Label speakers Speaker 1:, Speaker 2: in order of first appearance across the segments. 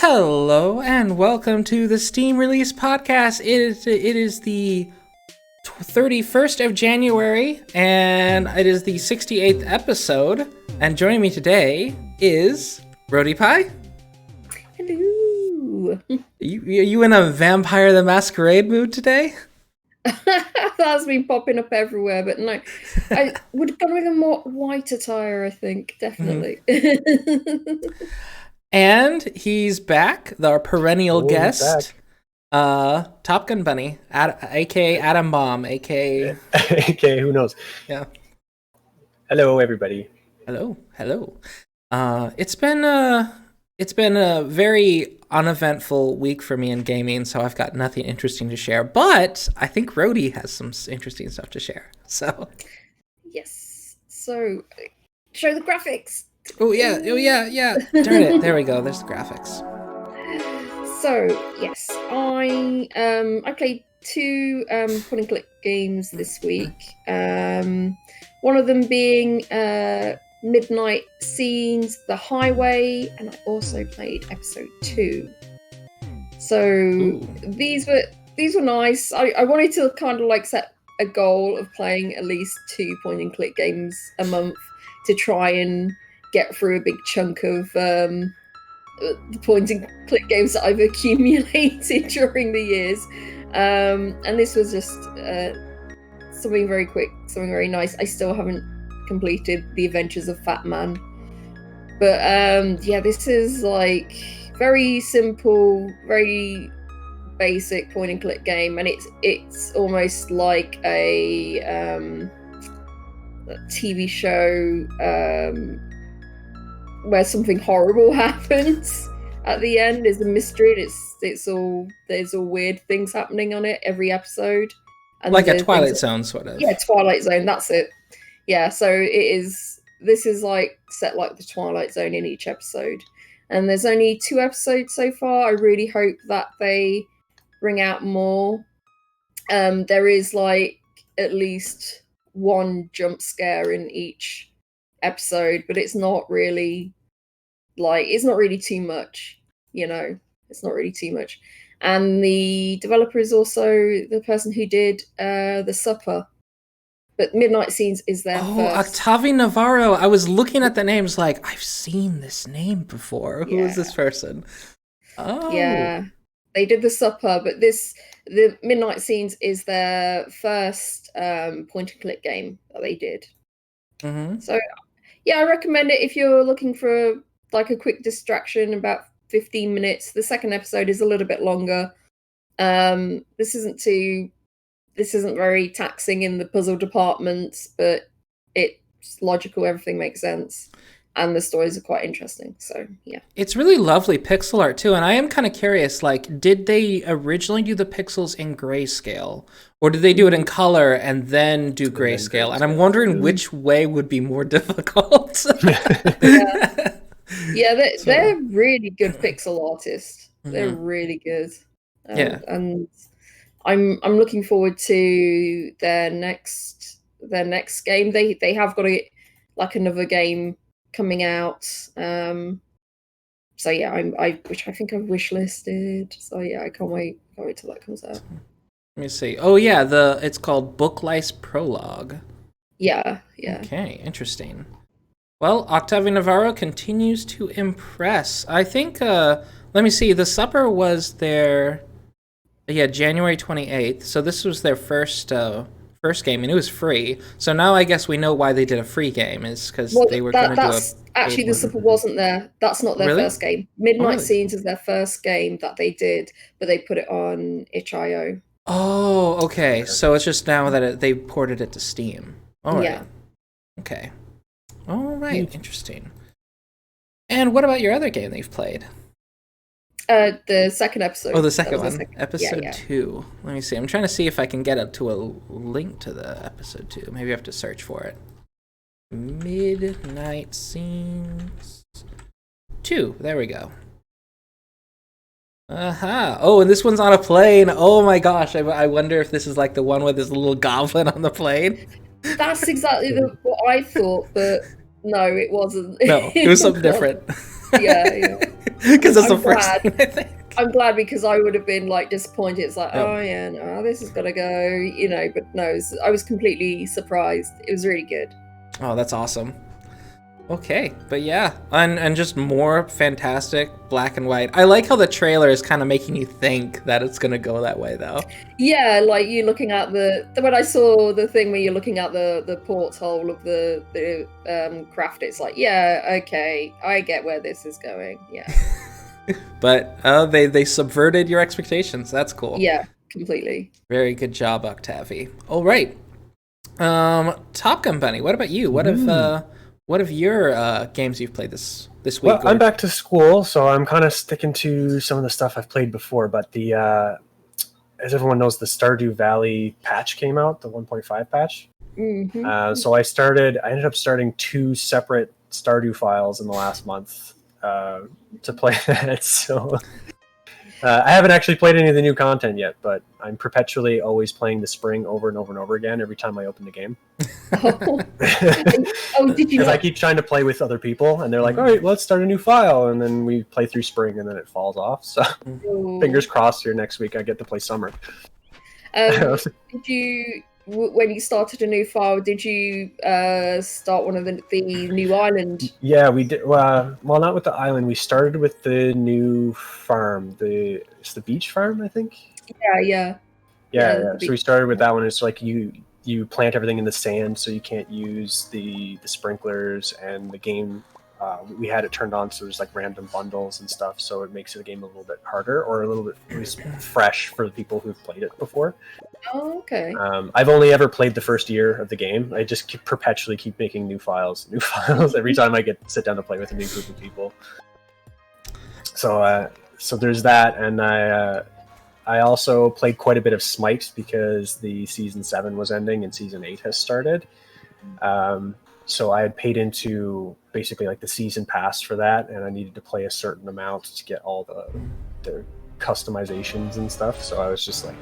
Speaker 1: Hello and welcome to the Steam Release Podcast. It is the 31st of January and it is the 68th episode. And joining me today is Rody Pie.
Speaker 2: Hello.
Speaker 1: You in a Vampire the Masquerade mood today?
Speaker 2: That's been popping up everywhere, but no. I would have gone with a more white attire, I think, definitely.
Speaker 1: And he's back, our perennial guest, Top Gun Bunny, aka Adam Bomb, aka
Speaker 3: who knows?
Speaker 1: Yeah.
Speaker 3: Hello, everybody.
Speaker 1: Hello. It's been a very uneventful week for me in gaming, so I've got nothing interesting to share. But I think Rody has some interesting stuff to share. So
Speaker 2: Yes. So show the graphics.
Speaker 1: Oh yeah. Darn it. There we go. There's the graphics.
Speaker 2: So yes, I played two point and click games this week. One of them being Midnight Scenes, The Highway, and I also played episode 2. So these were nice. I wanted to kind of like set a goal of playing at least 2 point and click games a month to try and get through a big chunk of the point and click games that I've accumulated during the years. And this was just something very quick, something very nice. I still haven't completed The Adventures of Fat Man, but yeah, this is like very simple, very basic point and click game, and it's almost like a TV show where something horrible happens at the end. There's a mystery, and there's all weird things happening on it every episode, and
Speaker 1: like a Twilight Zone sort of.
Speaker 2: Yeah, Twilight Zone, that's it. Yeah, so this is like set like the Twilight Zone in each episode. And there's only 2 episodes so far. I really hope that they bring out more. There is like at least one jump scare in each episode, but it's not really too much, you know. It's not really too much. And the developer is also the person who did The Supper. But Midnight Scenes is their first.
Speaker 1: Octavi Navarro. I was looking at the names like, I've seen this name before. Who is this person? Oh.
Speaker 2: Yeah. They did The Supper, but the Midnight Scenes is their first point and click game that they did.
Speaker 1: Mm-hmm.
Speaker 2: So, yeah, I recommend it if you're looking for like a quick distraction, about 15 minutes. The second episode is a little bit longer. This isn't very taxing in the puzzle department, but it's logical, everything makes sense, and the stories are quite interesting, so yeah.
Speaker 1: It's really lovely pixel art too, and I am kind of curious, like, did they originally do the pixels in grayscale, or did they do it in color and then do grayscale? And I'm wondering which way would be more difficult.
Speaker 2: Yeah, they're really good pixel artists. They're really good. And I'm looking forward to their next game. They have got like another game coming out. So yeah, which I think I've wishlisted. So yeah, I can't wait till that comes out.
Speaker 1: Let me see. Oh yeah, it's called Booklice Prologue.
Speaker 2: Yeah.
Speaker 1: Okay, interesting. Well, Octavio Navarro continues to impress. I think let me see. The Supper was their January 28th. So this was their first game, and it was free. So now I guess we know why they did a free game, is because they were going to do it.
Speaker 2: Actually, The Supper wasn't there. That's not their first game. Midnight Scenes is their first game that they did, but they put it on itch.io.
Speaker 1: Oh, okay. So it's just now that they ported it to Steam. All right. Yeah. Okay. All right. Interesting. And what about your other game that you've played?
Speaker 2: The second episode.
Speaker 1: Oh, the second one. Episode 2. Let me see. I'm trying to see if I can get up to a link to the episode 2. Maybe I have to search for it. Midnight Scenes 2. There we go. Aha. Oh, and this one's on a plane. Oh my gosh. I wonder if this is like the one with this little goblin on the plane.
Speaker 2: That's exactly what I thought, but no, it wasn't.
Speaker 1: No, it was something different.
Speaker 2: Yeah.
Speaker 1: Because that's the
Speaker 2: I'm
Speaker 1: first
Speaker 2: glad.
Speaker 1: thing I think.
Speaker 2: I'm glad because I would have been like disappointed. It's like,
Speaker 1: Yep.
Speaker 2: oh yeah, no, this is gonna go, you know. But no, I was completely surprised. It was really good.
Speaker 1: Oh, that's awesome. Okay, but yeah, and just more fantastic black and white. I like how the trailer is kind of making you think that it's gonna go that way, though.
Speaker 2: Yeah, like you looking at the when I saw the thing where you're looking at the porthole of the craft, it's like, yeah, okay, I get where this is going. Yeah.
Speaker 1: But they subverted your expectations. That's cool.
Speaker 2: Yeah, completely.
Speaker 1: Very good job, Octavi. All right, Top Gun Bunny. What about you? What have your games you've played this week?
Speaker 3: Well, I'm back to school, so I'm kind of sticking to some of the stuff I've played before. But the as everyone knows, the Stardew Valley patch came out, the 1.5 patch.
Speaker 2: Mm-hmm.
Speaker 3: So I ended up starting 2 separate Stardew files in the last month to play that. So I haven't actually played any of the new content yet, but I'm perpetually always playing the spring over and over and over again every time I open the game.
Speaker 2: Oh, did you?
Speaker 3: Because I keep trying to play with other people, and they're like, "All right, let's start a new file," and then we play through spring, and then it falls off. So fingers crossed here next week I get to play summer.
Speaker 2: Did you, when you started a new file, did you start one of the new island?
Speaker 3: Yeah, we did. Well, not with the island. We started with the new farm. It's the beach farm, I think.
Speaker 2: Yeah.
Speaker 3: So we started with that one. It's like you plant everything in the sand, so you can't use the sprinklers, and the game. We had it turned on so there's like random bundles and stuff, so it makes the game a little bit harder or a little bit at least fresh for the people who've played it before.
Speaker 2: Oh, okay.
Speaker 3: I've only ever played the first year of the game. I just perpetually keep making new files every time I sit down to play with a new group of people. So there's that, and I also played quite a bit of Smite because the season 7 was ending and season 8 has started. So I had paid into basically like the season pass for that, and I needed to play a certain amount to get all the customizations and stuff. So I was just like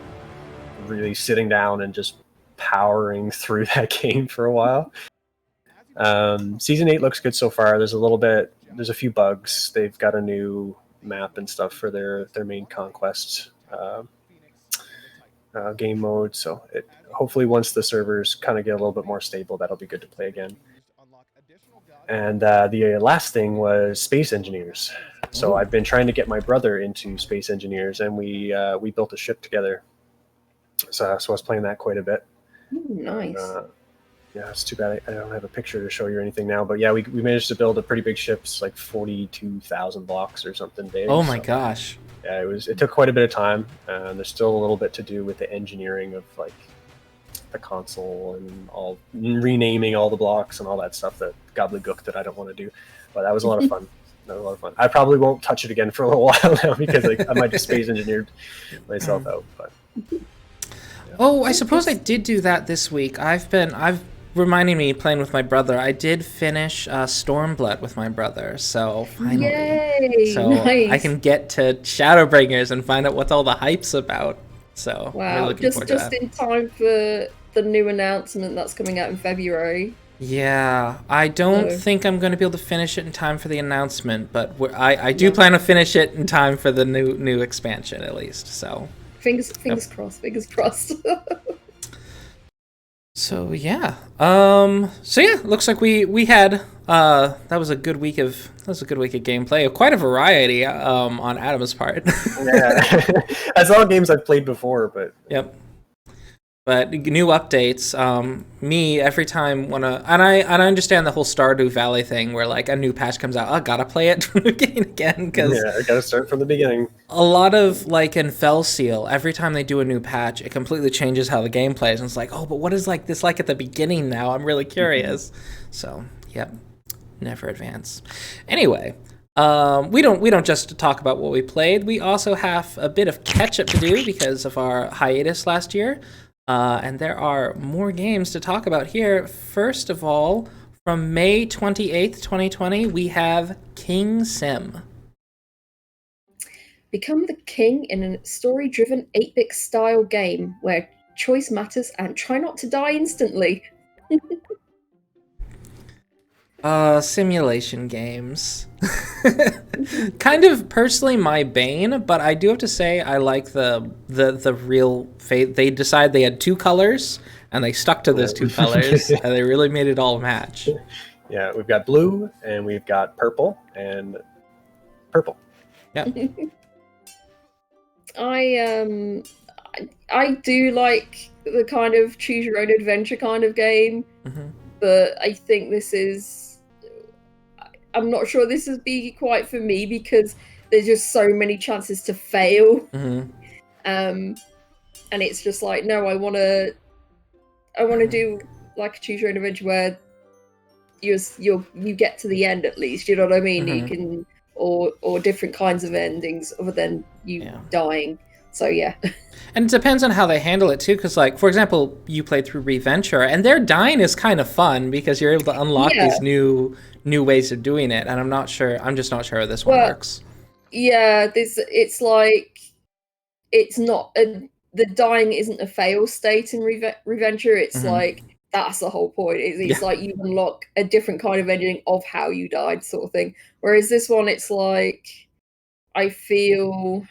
Speaker 3: really sitting down and just powering through that game for a while. Season 8 looks good so far. There's a few bugs. They've got a new map and stuff for their main conquest game mode. So hopefully once the servers kind of get a little bit more stable, that'll be good to play again. And the last thing was Space Engineers. So I've been trying to get my brother into Space Engineers, and we built a ship together. So I was playing that quite a bit.
Speaker 2: Ooh, nice.
Speaker 3: Yeah, it's too bad I don't have a picture to show you or anything now. But yeah, we managed to build a pretty big ship. It's like 42,000 blocks or something big.
Speaker 1: Oh my gosh.
Speaker 3: Yeah, it took quite a bit of time, and there's still a little bit to do with the engineering of like the console and renaming all the blocks and all that stuff, that gobbledygook that I don't want to do. But that was a lot of fun. I probably won't touch it again for a little while now because I might just space engineered myself out. But yeah.
Speaker 1: Oh, I suppose I did do that this week. Reminding me playing with my brother. I did finish Stormblood with my brother, so finally.
Speaker 2: Yay,
Speaker 1: so
Speaker 2: nice.
Speaker 1: I can get to Shadowbringers and find out what all the hype's about. So
Speaker 2: wow,
Speaker 1: really looking forward to
Speaker 2: just
Speaker 1: that.
Speaker 2: in time for the new announcement that's coming out in February.
Speaker 1: Yeah, I don't think I'm going to be able to finish it in time for the announcement, but I do plan to finish it in time for the new expansion at least. So
Speaker 2: fingers crossed. Fingers crossed.
Speaker 1: So yeah, looks like we had that was a good week of gameplay, quite a variety on Adam's part.
Speaker 3: Yeah, that's all games I've played before, but
Speaker 1: yep. But new updates. Me every time and I understand the whole Stardew Valley thing where like a new patch comes out, I gotta play it from the beginning again because
Speaker 3: I gotta start from the beginning.
Speaker 1: A lot of like in Fell Seal, every time they do a new patch, it completely changes how the game plays, and it's like, oh, but what is like this like at the beginning now? I'm really curious. So yep, never advance. Anyway. We don't just talk about what we played. We also have a bit of catch up to do because of our hiatus last year. And there are more games to talk about here. First of all, from May 28th, 2020, we have KingSim.
Speaker 2: Become the king in a story-driven 8-bit style game where choice matters and try not to die instantly.
Speaker 1: Simulation games. Kind of personally my bane, but I do have to say I like the real they decided they had two colors and they stuck to those two colors and they really made it all match.
Speaker 3: Yeah, we've got blue and we've got purple and purple.
Speaker 1: Yeah.
Speaker 2: I do like the kind of choose your own adventure kind of game, but I think this is. I'm not sure this would be quite for me because there's just so many chances to fail, and it's just like no, I want to do like a choose your own adventure where you get to the end at least. You know what I mean? You can or different kinds of endings other than you dying. So yeah.
Speaker 1: And it depends on how they handle it too, because like for example, you played through Reventure, and their dying is kind of fun because you're able to unlock these new ways of doing it. And I'm just not sure how this one works.
Speaker 2: Yeah, it's like it's not the dying isn't a fail state in Reventure. It's like that's the whole point. It's like you unlock a different kind of ending of how you died, sort of thing. Whereas this one, it's like I feel.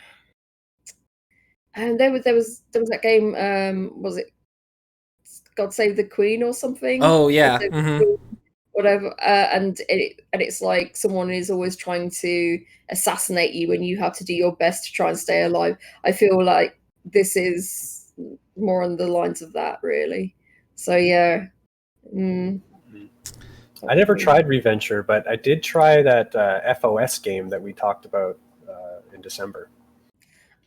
Speaker 2: And there was that game. Was it God Save the Queen or something?
Speaker 1: Oh yeah.
Speaker 2: Whatever. And it's like someone is always trying to assassinate you, and you have to do your best to try and stay alive. I feel like this is more on the lines of that, really. So yeah.
Speaker 3: I never tried Reventure, but I did try that FOS game that we talked about in December.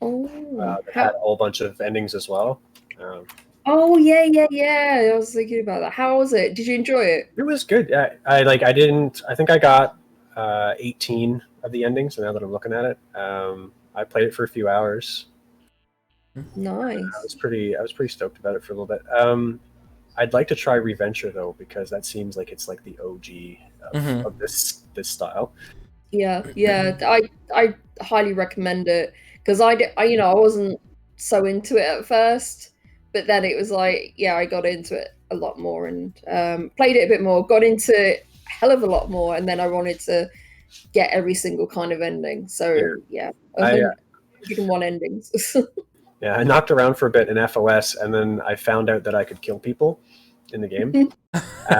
Speaker 3: That had a whole bunch of endings as well.
Speaker 2: Oh yeah. I was thinking about that. How was it? Did you enjoy it?
Speaker 3: It was good. I think I got 18 of the endings. Now that I'm looking at it, I played it for a few hours.
Speaker 2: Nice.
Speaker 3: I was pretty stoked about it for a little bit. I'd like to try Reventure though, because that seems like it's like the OG of this style.
Speaker 2: Yeah. I highly recommend it. Because I wasn't so into it at first, but then it was like, I got into it a lot more and played it a bit more, got into it a hell of a lot more, and then I wanted to get every single kind of ending. So, 101 endings.
Speaker 3: Yeah, I knocked around for a bit in FOS, and then I found out that I could kill people in the game.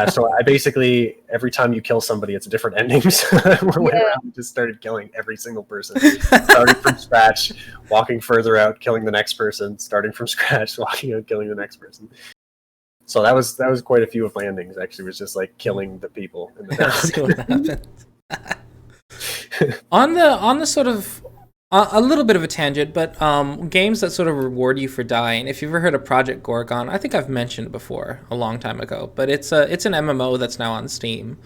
Speaker 3: So I basically, every time you kill somebody, it's a different ending. So I went around and just started killing every single person, starting from scratch, walking further out, killing the next person, starting from scratch, walking out, killing the next person. So that was quite a few of my endings. Actually, was just like killing the people in the
Speaker 1: on the sort of a little bit of a tangent, but games that sort of reward you for dying. If you've ever heard of Project Gorgon, I think I've mentioned it before a long time ago, but it's an MMO that's now on Steam.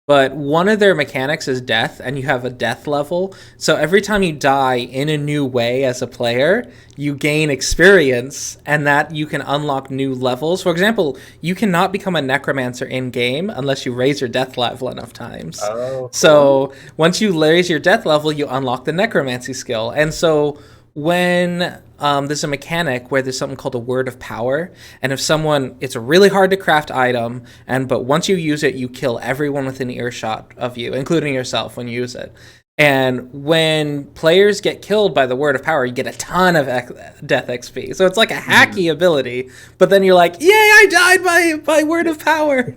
Speaker 1: But one of their mechanics is death, and you have a death level. So every time you die in a new way as a player, you gain experience, and that you can unlock new levels. For example, you cannot become a Necromancer in-game unless you raise your death level enough times.
Speaker 3: Oh, cool.
Speaker 1: So once you raise your death level, you unlock the Necromancy skill. And so when there's a mechanic where there's something called a word of power, and if someone, it's a really hard to craft item, but once you use it, you kill everyone within earshot of you, including yourself when you use it. And when players get killed by the word of power, you get a ton of death XP. So it's like a hacky ability, but then you're like, yay, I died by word of power.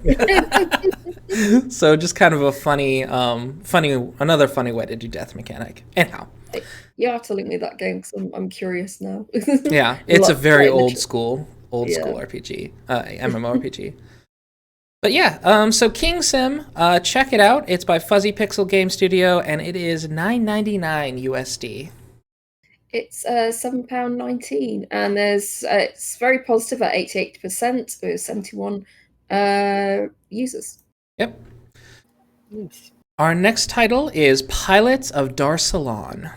Speaker 1: So just kind of a another funny way to do death mechanic. Anyhow.
Speaker 2: You have to link me that game because I'm curious now.
Speaker 1: Yeah, it's a very old school RPG, MMORPG. But yeah, so KingSim, check it out. It's by Fuzzy Pixel Game Studio, and it is $9.99 USD.
Speaker 2: It's £7.19, and it's very positive at 88% with 71 users.
Speaker 1: Yep. Nice. Our next title is Pilots of Darsalon.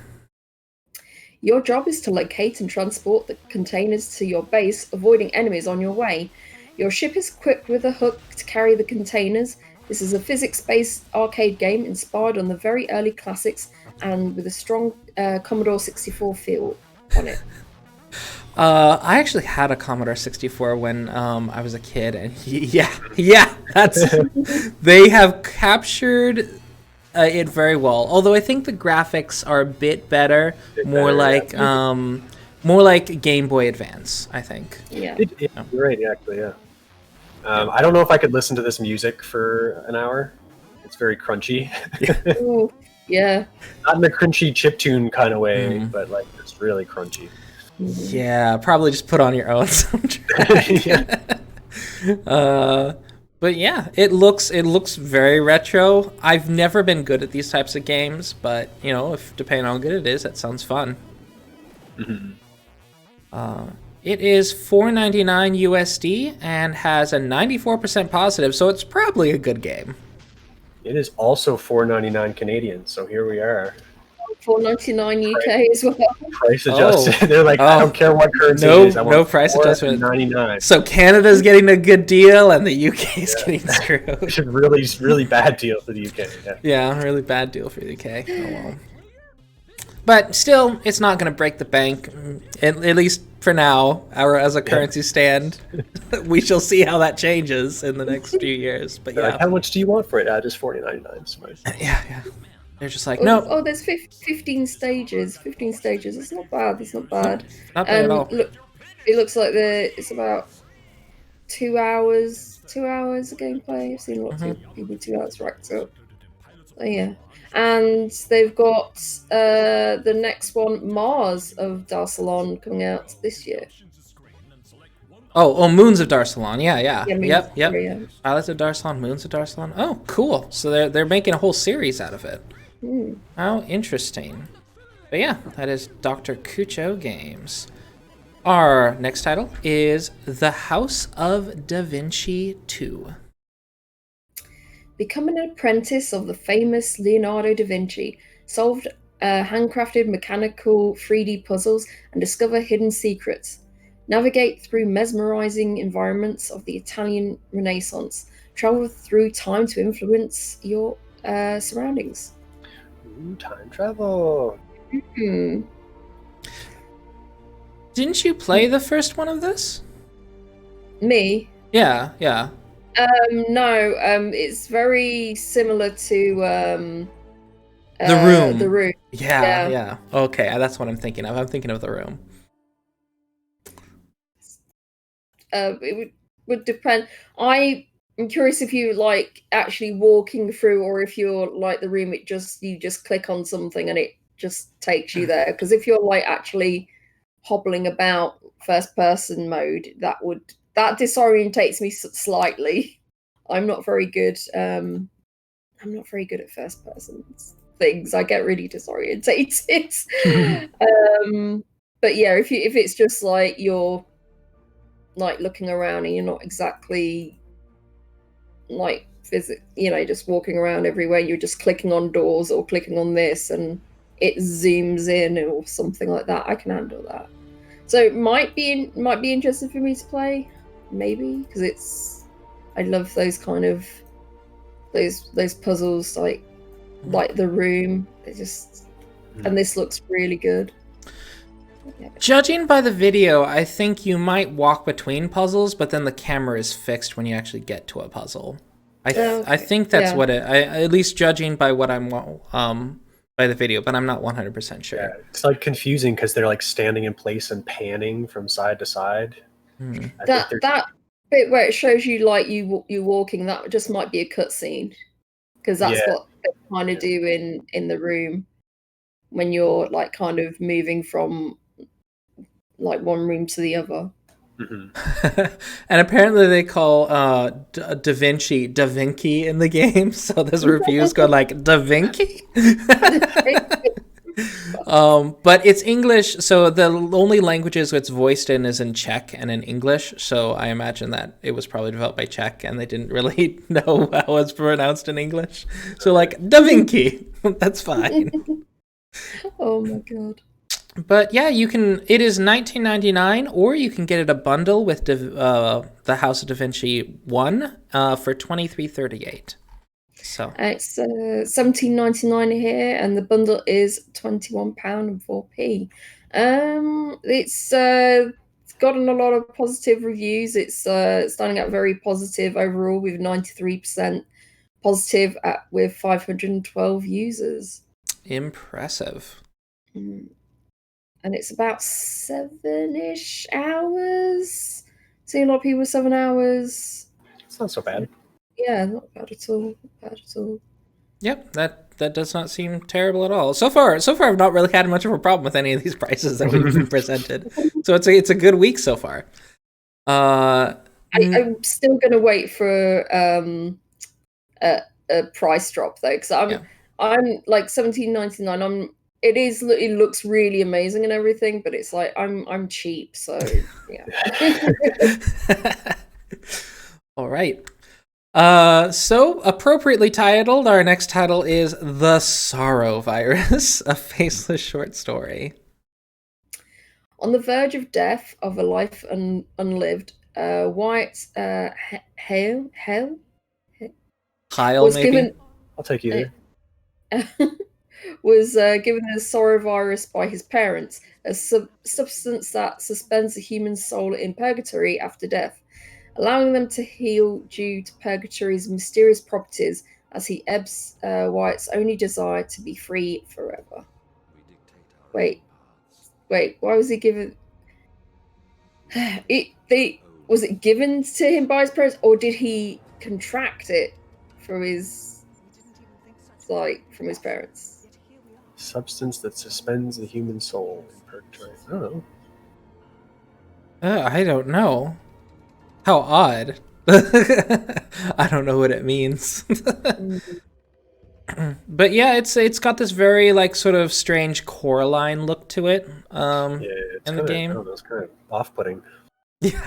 Speaker 2: Your job is to locate and transport the containers to your base, avoiding enemies on your way. Your ship is equipped with a hook to carry the containers. This is a physics-based arcade game inspired on the very early classics and with a strong Commodore 64 feel on it.
Speaker 1: I actually had a Commodore 64 when I was a kid, and yeah, that's they have captured it very well. Although I think the graphics are a bit better, more like Game Boy Advance, I think.
Speaker 2: Yeah.
Speaker 3: You're right, actually, yeah. I don't know if I could listen to this music for an hour. It's very crunchy.
Speaker 2: Ooh, yeah.
Speaker 3: Not in a crunchy chiptune kind of way, but like it's really crunchy.
Speaker 1: Yeah, probably just put on your own soundtrack. But yeah, it looks very retro. I've never been good at these types of games, but you know, if depending on how good it is, that sounds fun. It is $4.99 USD and has a 94% positive, so it's probably a good game.
Speaker 3: It is also $4.99 Canadian, so here we are.
Speaker 2: $4.99 UK as well.
Speaker 3: Price adjusted. They're like, I don't care what currency it is. I want
Speaker 1: no price adjustment.
Speaker 3: $4.99.
Speaker 1: So Canada's getting a good deal, and the UK's getting screwed.
Speaker 3: It's a really bad deal for the UK.
Speaker 1: Yeah, really bad deal for the UK. Oh well. But still, it's not going to break the bank, at least for now, as a currency stand. We shall see how that changes in the next few years. But yeah.
Speaker 3: Like, how much do you want for it? Just $40.99.
Speaker 1: Yeah. They're just like, no.
Speaker 2: Oh, there's 15 stages. 15 stages. It's not bad.
Speaker 1: Not bad at all.
Speaker 2: Look, it looks like it's about 2 hours. 2 hours of gameplay. I've seen lots of people 2 hours racked up. Oh yeah. And they've got the next one, Mars of Darsalon, coming out this year.
Speaker 1: Oh, Moons of Darsalon. Yeah. Yep.
Speaker 2: Yeah.
Speaker 1: Pilots of Darsalon, Moons of Darsalon. Oh, cool. So they're making a whole series out of it. How interesting. But yeah, that is Dr. Kucho Games. Our next title is The House of Da Vinci 2.
Speaker 2: Become an apprentice of the famous Leonardo da Vinci, solve handcrafted mechanical 3D puzzles, and discover hidden secrets. Navigate through mesmerizing environments of the Italian Renaissance. Travel through time to influence your surroundings.
Speaker 3: Ooh, time travel.
Speaker 1: Didn't you play the first one of this?
Speaker 2: Me?
Speaker 1: Yeah.
Speaker 2: No, it's very similar to
Speaker 1: The Room.
Speaker 2: The Room.
Speaker 1: Yeah. Okay, that's what I'm thinking of. I'm thinking of The Room.
Speaker 2: It would depend. I'm curious if you like actually walking through, or if you're like The Room, you just click on something and it just takes you there. Because if you're like actually hobbling about first person mode, that disorientates me slightly. I'm not very good. I'm not very good at first person things. I get really disorientated. But yeah, if it's just like you're like looking around and you're not exactly like just walking around everywhere, you're just clicking on doors or clicking on this and it zooms in or something like that, I can handle that. So it might be interesting for me to play, maybe, because I love those kind of those puzzles like The Room. And this looks really good. Yeah.
Speaker 1: Judging by the video, I think you might walk between puzzles, but then the camera is fixed when you actually get to a puzzle. I think that's what at least judging by what I'm by the video, but I'm not 100% sure.
Speaker 3: Yeah, it's like confusing because they're like standing in place and panning from side to side.
Speaker 2: That bit where it shows you like you walking, that just might be a cutscene, because that's what they kind of do in The Room when you're like kind of moving from like one room to the other.
Speaker 1: And apparently they call Da Vinci Da Vinci in the game, so there's reviews going like Da Vinci. But it's English, so the only languages it's voiced in is in Czech and in English, so I imagine that it was probably developed by Czech and they didn't really know how it's pronounced in English, so like Da Vinci. That's fine.
Speaker 2: Oh my god.
Speaker 1: But yeah, it is $19.99, or you can get it a bundle with the House of Da Vinci 1 for $23.38. So
Speaker 2: it's $17.99 here, and the bundle is £21.04. It's gotten a lot of positive reviews. It's starting out very positive overall with 93% positive with 512 users.
Speaker 1: Impressive.
Speaker 2: And it's about 7-ish hours. Seeing a lot of people 7 hours.
Speaker 3: It's not so bad.
Speaker 2: Yeah, not bad at all. Not bad at all.
Speaker 1: Yep, that does not seem terrible at all. So far I've not really had much of a problem with any of these prices that we've been presented. So it's a good week so far.
Speaker 2: I'm still gonna wait for a price drop though, because I'm like $17.99. It looks really amazing and everything, but it's like I'm cheap, so yeah.
Speaker 1: All right. So appropriately titled, our next title is The Sorrowvirus, a faceless short story.
Speaker 2: On the verge of death, of a life unlived, Wyatt Hale was
Speaker 1: maybe?
Speaker 2: given.
Speaker 3: I'll take either.
Speaker 2: Was given the Sorrowvirus by his parents, a substance that suspends the human soul in purgatory after death, allowing them to heal due to purgatory's mysterious properties as he ebbs Wyatt's only desire to be free forever. Wait, why was he given... Was it given to him by his parents, or did he contract it from his parents?
Speaker 3: Substance that suspends the human soul in purgatory. I don't know.
Speaker 1: I don't know. How odd. I don't know what it means. But yeah, it's got this very like sort of strange Coraline look to it. In the game.
Speaker 3: I don't know, it's kind of off-putting.
Speaker 1: Yeah.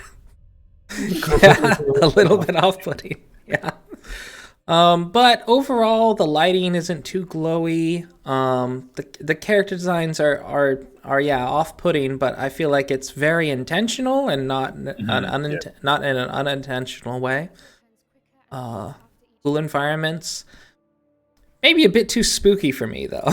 Speaker 1: Yeah, a little bit off-putting. Yeah. But overall, the lighting isn't too glowy. The character designs are off-putting, but I feel like it's very intentional and not in an unintentional way. Cool environments. Maybe a bit too spooky for me though.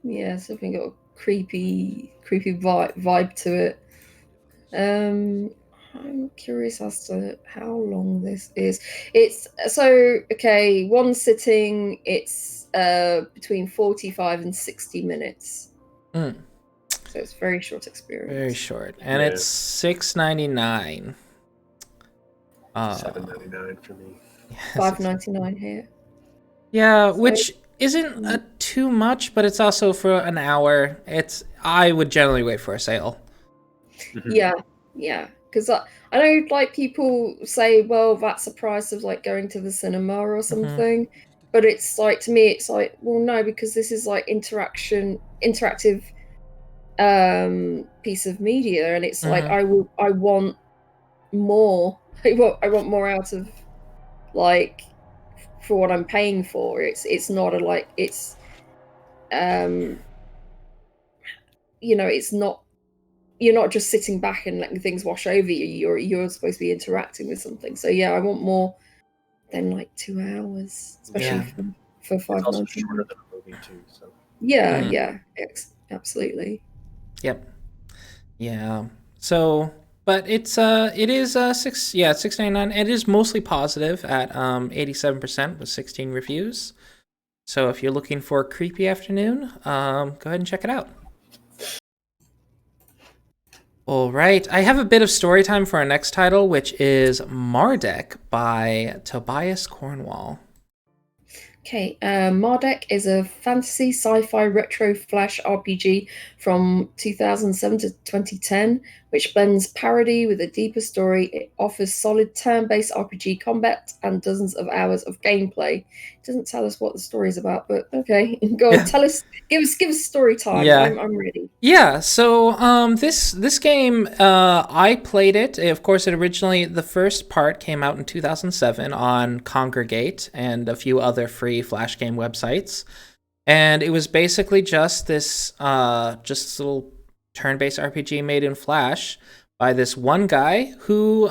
Speaker 2: Yeah, it's definitely got a creepy vibe to it. I'm curious as to how long this is. It's one sitting, it's between 45 and 60 minutes. So it's a very short experience.
Speaker 1: Very short. And it's $6.99.
Speaker 3: $7.99 for me.
Speaker 2: $5.99 here.
Speaker 1: Yeah, which isn't too much, but it's also for an hour. I would generally wait for a sale.
Speaker 2: Yeah. Because I know, like, people say, well, that's the price of like going to the cinema or something. But it's like, to me, it's like, well, no, because this is like interactive piece of media, and it's like I want more. I want more out of, like, for what I'm paying for. It's not a like it's it's not, you're not just sitting back and letting things wash over you. You're supposed to be interacting with something. So yeah, I want more than like 2 hours, especially for $5.99.
Speaker 3: It's also shorter than a movie too. So
Speaker 2: yeah, absolutely.
Speaker 1: Yep. Yeah. So, but it is $6.99. It is mostly positive at 87% with 16 reviews. So if you're looking for a creepy afternoon, go ahead and check it out. All right, I have a bit of story time for our next title, which is MARDEK by Tobias Cornwall.
Speaker 2: Okay, MARDEK is a fantasy sci-fi retro flash RPG from 2007 to 2010, which blends parody with a deeper story. It offers solid turn-based RPG combat and dozens of hours of gameplay. It doesn't tell us what the story is about, but okay, go on, tell us, give us story time.
Speaker 1: Yeah.
Speaker 2: I'm ready.
Speaker 1: Yeah, so this game, I played it. Of course, the first part came out in 2007 on Congregate and a few other free Flash game websites. And it was basically just this little turn-based RPG made in Flash by this one guy who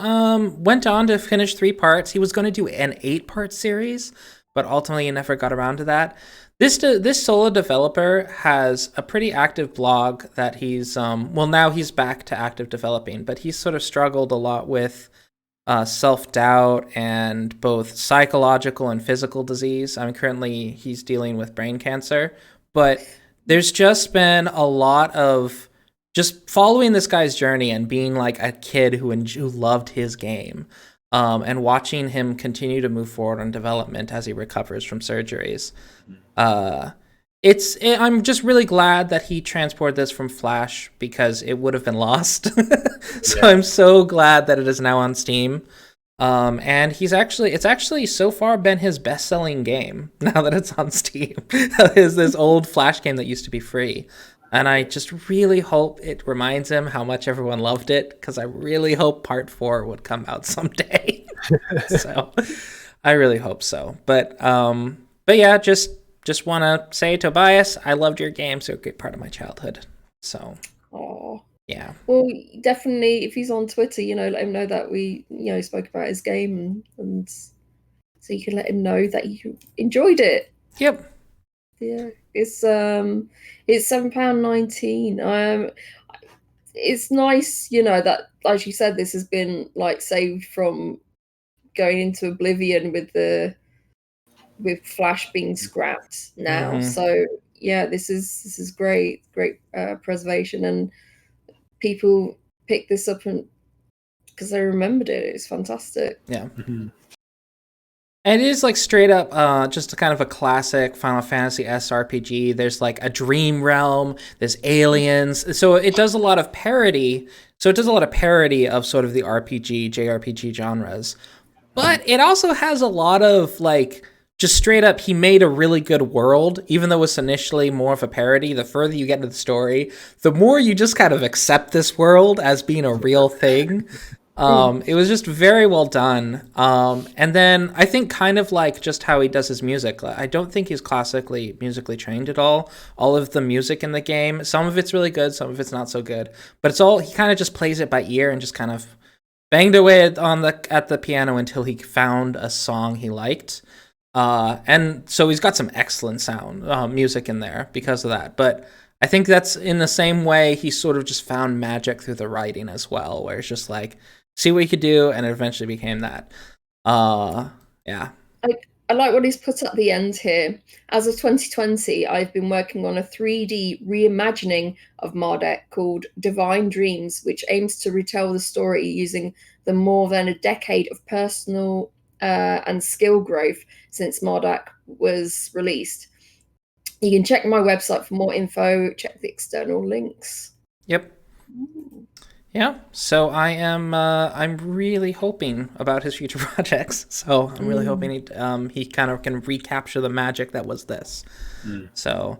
Speaker 1: went on to finish 3 parts. He was going to do an 8-part series, but ultimately he never got around to that. This solo developer has a pretty active blog that he's well, now he's back to active developing, but he's sort of struggled a lot with self-doubt and both psychological and physical disease. I mean, currently he's dealing with brain cancer, but there's just been a lot of just following this guy's journey and being like a kid who loved his game, and watching him continue to move forward on development as he recovers from surgeries. I'm just really glad that he transported this from Flash because it would have been lost. So I'm so glad that it is now on Steam. And it's actually so far been his best-selling game now that it's on Steam. Is this old Flash game that used to be free. And I just really hope it reminds him how much everyone loved it, because I really hope Part 4 would come out someday. So I really hope so. But yeah, just want to say, Tobias, I loved your game, so a great part of my childhood. So,
Speaker 2: Aww.
Speaker 1: Yeah.
Speaker 2: Well, definitely, if he's on Twitter, let him know that we, spoke about his game, and so you can let him know that you enjoyed it.
Speaker 1: Yep.
Speaker 2: Yeah, it's £7.19. It's nice, that, as you said, this has been saved from going into oblivion with Flash being scrapped now.
Speaker 1: Mm-hmm.
Speaker 2: So yeah, this is great preservation, and people pick this up and because they remembered it. It's fantastic.
Speaker 1: Yeah. Mm-hmm. And it is straight up just a kind of a classic Final Fantasy S RPG. There's a dream realm, there's aliens. So it does a lot of parody. So it does a lot of parody of sort of the RPG, JRPG genres. But it also has a lot of just straight up, he made a really good world, even though it's initially more of a parody. The further you get into the story, the more you just kind of accept this world as being a real thing. It was just very well done. And then I think kind of just how he does his music. I don't think he's classically musically trained at all. All of the music in the game, some of it's really good, some of it's not so good. But he kind of just plays it by ear and just kind of banged away at the piano until he found a song he liked. And so he's got some excellent sound music in there because of that. But I think that's in the same way he sort of just found magic through the writing as well, where it's just see what he could do, and it eventually became that. Yeah.
Speaker 2: I like what he's put at the end here. As of 2020, I've been working on a 3D reimagining of MARDEK called Divine Dreams, which aims to retell the story using the more than a decade of personal and skill growth since MARDEK was released. You can check my website for more info, check the external links.
Speaker 1: Yep. Yeah, so I'm really hoping about his future projects. So I'm really hoping he kind of can recapture the magic that was this. So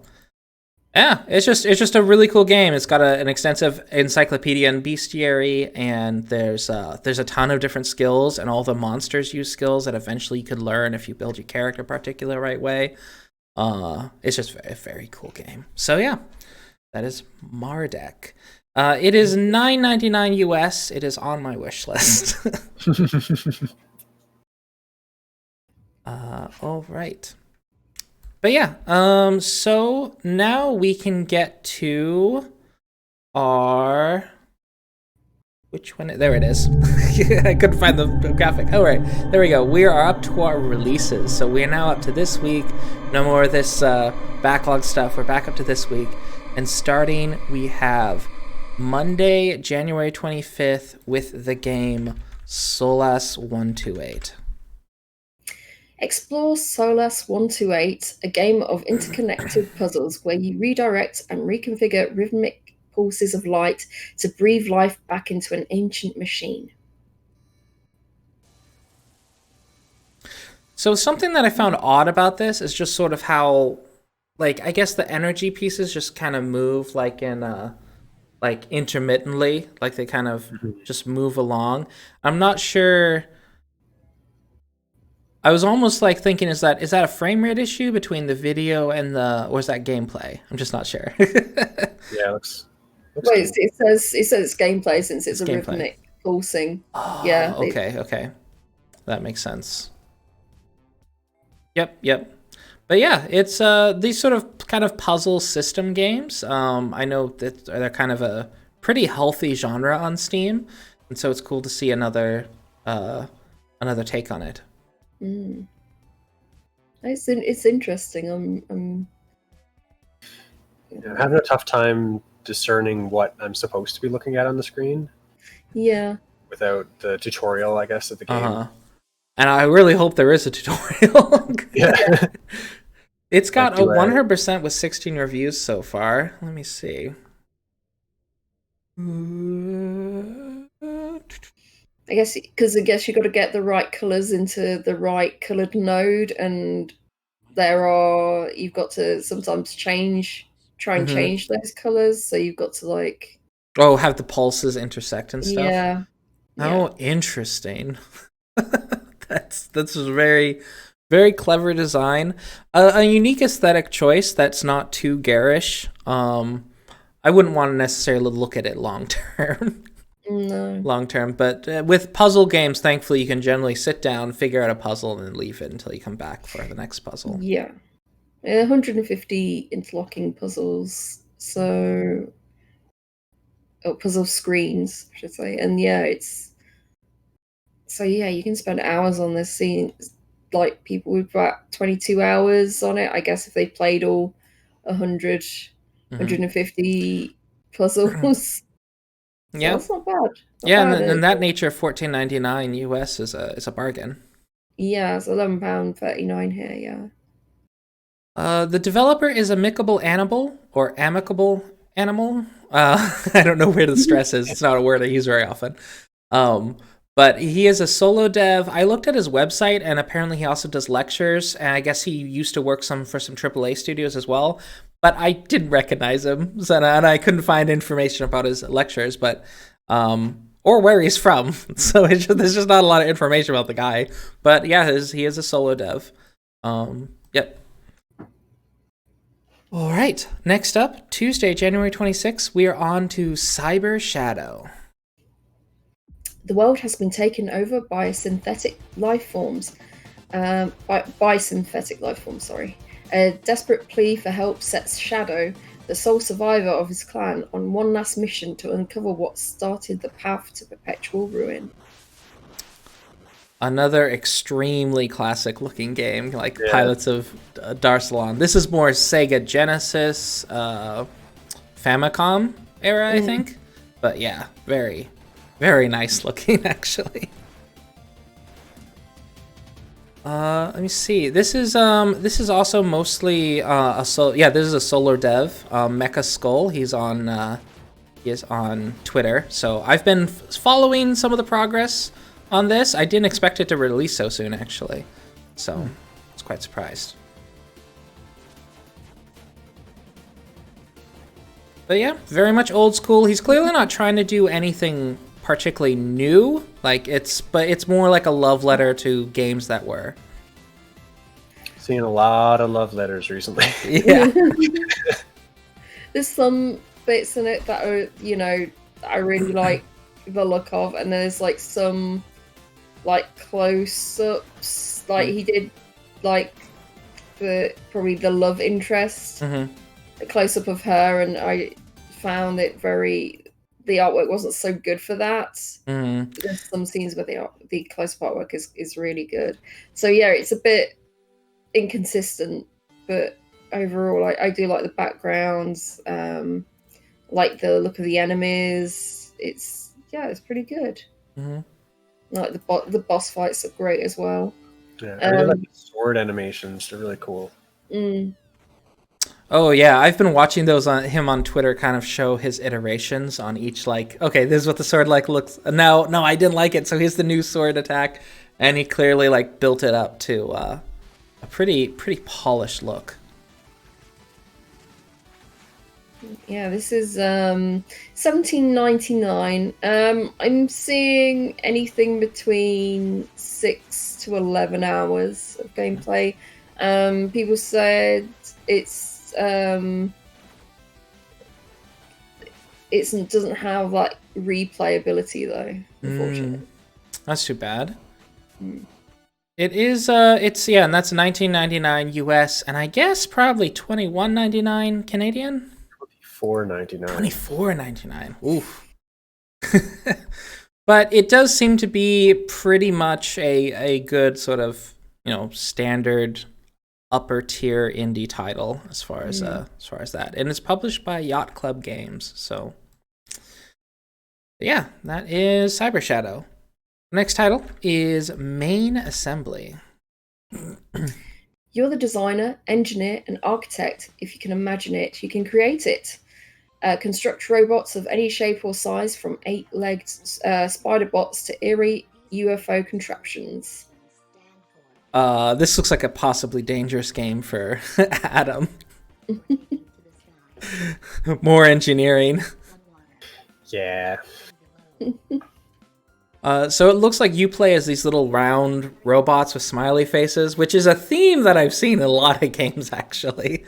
Speaker 1: yeah, it's just a really cool game. It's got an extensive encyclopedia and bestiary, and there's a ton of different skills, and all the monsters use skills that eventually you could learn if you build your character a particular right way. It's just a very cool game. So yeah, that is MARDEK. It is $9.99 US. It is on my wish list. All right. But yeah, so now we can get to our... Which one? There it is. I couldn't find the graphic. All right, there we go. We are up to our releases. So we are now up to this week. No more of this backlog stuff. We're back up to this week. And starting, we have Monday, January 25th with the game SOLAS 128.
Speaker 2: Explore SOLAS 128, a game of interconnected puzzles where you redirect and reconfigure rhythmic pulses of light to breathe life back into an ancient machine.
Speaker 1: So something that I found odd about this is just sort of how, I guess the energy pieces just kind of move intermittently, they kind of just move along. I'm not sure. I was almost thinking, is that a frame rate issue between the video and or is that gameplay? I'm just not sure.
Speaker 3: Yeah, it looks
Speaker 2: Wait,
Speaker 3: cool.
Speaker 2: it says it's gameplay since it's a
Speaker 1: gameplay.
Speaker 2: Rhythmic pulsing.
Speaker 1: Oh,
Speaker 2: yeah.
Speaker 1: Okay. That makes sense. Yep. But yeah, it's these sort of kind of puzzle system games. I know that they're kind of a pretty healthy genre on Steam, and so it's cool to see another take on it.
Speaker 2: It's interesting. I'm
Speaker 3: having a tough time discerning what I'm supposed to be looking at on the screen.
Speaker 2: Yeah.
Speaker 3: Without the tutorial, I guess, of the game.
Speaker 1: And I really hope there is a tutorial.
Speaker 3: Yeah.
Speaker 1: It's got a 100% with 16 reviews so far. Let me see.
Speaker 2: I guess you got to get the right colors into the right colored node, and you've got to sometimes try and change those colors. So you've got to like
Speaker 1: have the pulses intersect and stuff.
Speaker 2: Yeah.
Speaker 1: Oh, interesting. That's very, very clever design. A unique aesthetic choice that's not too garish. I wouldn't want to necessarily look at it long term.
Speaker 2: No.
Speaker 1: Long term, but with puzzle games, thankfully, you can generally sit down, figure out a puzzle, and then leave it until you come back for the next puzzle.
Speaker 2: Yeah. 150 interlocking puzzles, so puzzle screens, I should say, and you can spend hours on this. Seeing like people with about 22 hours on it, I guess, if they played all 100, 150 puzzles.
Speaker 1: Yeah,
Speaker 2: that's not bad.
Speaker 1: And that nature, $14.99 US is a bargain.
Speaker 2: Yeah, it's £11.39 here.
Speaker 1: Yeah. The developer is Amicable Animal or Amicable Animal. I don't know where the stress is. It's not a word I use very often. But he is a solo dev. I looked at his website, and apparently he also does lectures, and I guess he used to work for some AAA studios as well. But I didn't recognize him, and I couldn't find information about his lectures, but or where he's from. So there's just not a lot of information about the guy. But yeah, he is a solo dev. Yep. All right. Next up, Tuesday, January 26th, we are on to Cyber Shadow.
Speaker 2: The world has been taken over by synthetic life forms. By synthetic life forms, sorry. A desperate plea for help sets Shadow, the sole survivor of his clan, on one last mission to uncover what started the path to perpetual ruin.
Speaker 1: Another extremely classic-looking game, like Pilots of Darsalon. This is more Sega Genesis, Famicom era, I think. But yeah, very, very nice looking, actually. Let me see. This is also mostly this is a solo dev. Mecha Skull. He is on Twitter. So I've been following some of the progress on this. I didn't expect it to release so soon, actually. So I was quite surprised. But yeah, very much old school. He's clearly not trying to do anything particularly new. But it's more like a love letter to games that were.
Speaker 3: Seeing a lot of love letters recently.
Speaker 1: Yeah.
Speaker 2: There's some bits in it that are, I really like the look of, and there's like some close-ups, he did probably the love interest, a close-up of her, and I found it the artwork wasn't so good for that. There's some scenes where the close-up artwork is really good. So yeah, it's a bit inconsistent, but overall I do like the backgrounds, like the look of the enemies. It's pretty good. Like the boss fights are great as well.
Speaker 3: Yeah, I really like the sword animations. They're really cool.
Speaker 1: Oh yeah, I've been watching those on him on Twitter, kind of show his iterations on each, okay, this is what the sword looks. No, I didn't like it, so here's the new sword attack, and he clearly built it up to a pretty polished look.
Speaker 2: Yeah, this is $17.99. I'm seeing anything between 6 to 11 hours of gameplay. People said it doesn't have replayability though, unfortunately.
Speaker 1: That's too bad. It is, and that's $19.99 US, and I guess probably $21.99 Canadian?
Speaker 3: $4.99.
Speaker 1: $24.99. Oof. But it does seem to be pretty much a good sort of, standard upper tier indie title as far as that. And it's published by Yacht Club Games, so yeah, that is Cyber Shadow. Next title is Main Assembly.
Speaker 2: You're the designer, engineer, and architect. If you can imagine it, you can create it. Construct robots of any shape or size, from 8-legged spider bots to eerie UFO contraptions.
Speaker 1: This looks like a possibly dangerous game for Adam. More engineering.
Speaker 3: Yeah.
Speaker 1: So it looks like you play as these little round robots with smiley faces, which is a theme that I've seen in a lot of games, actually.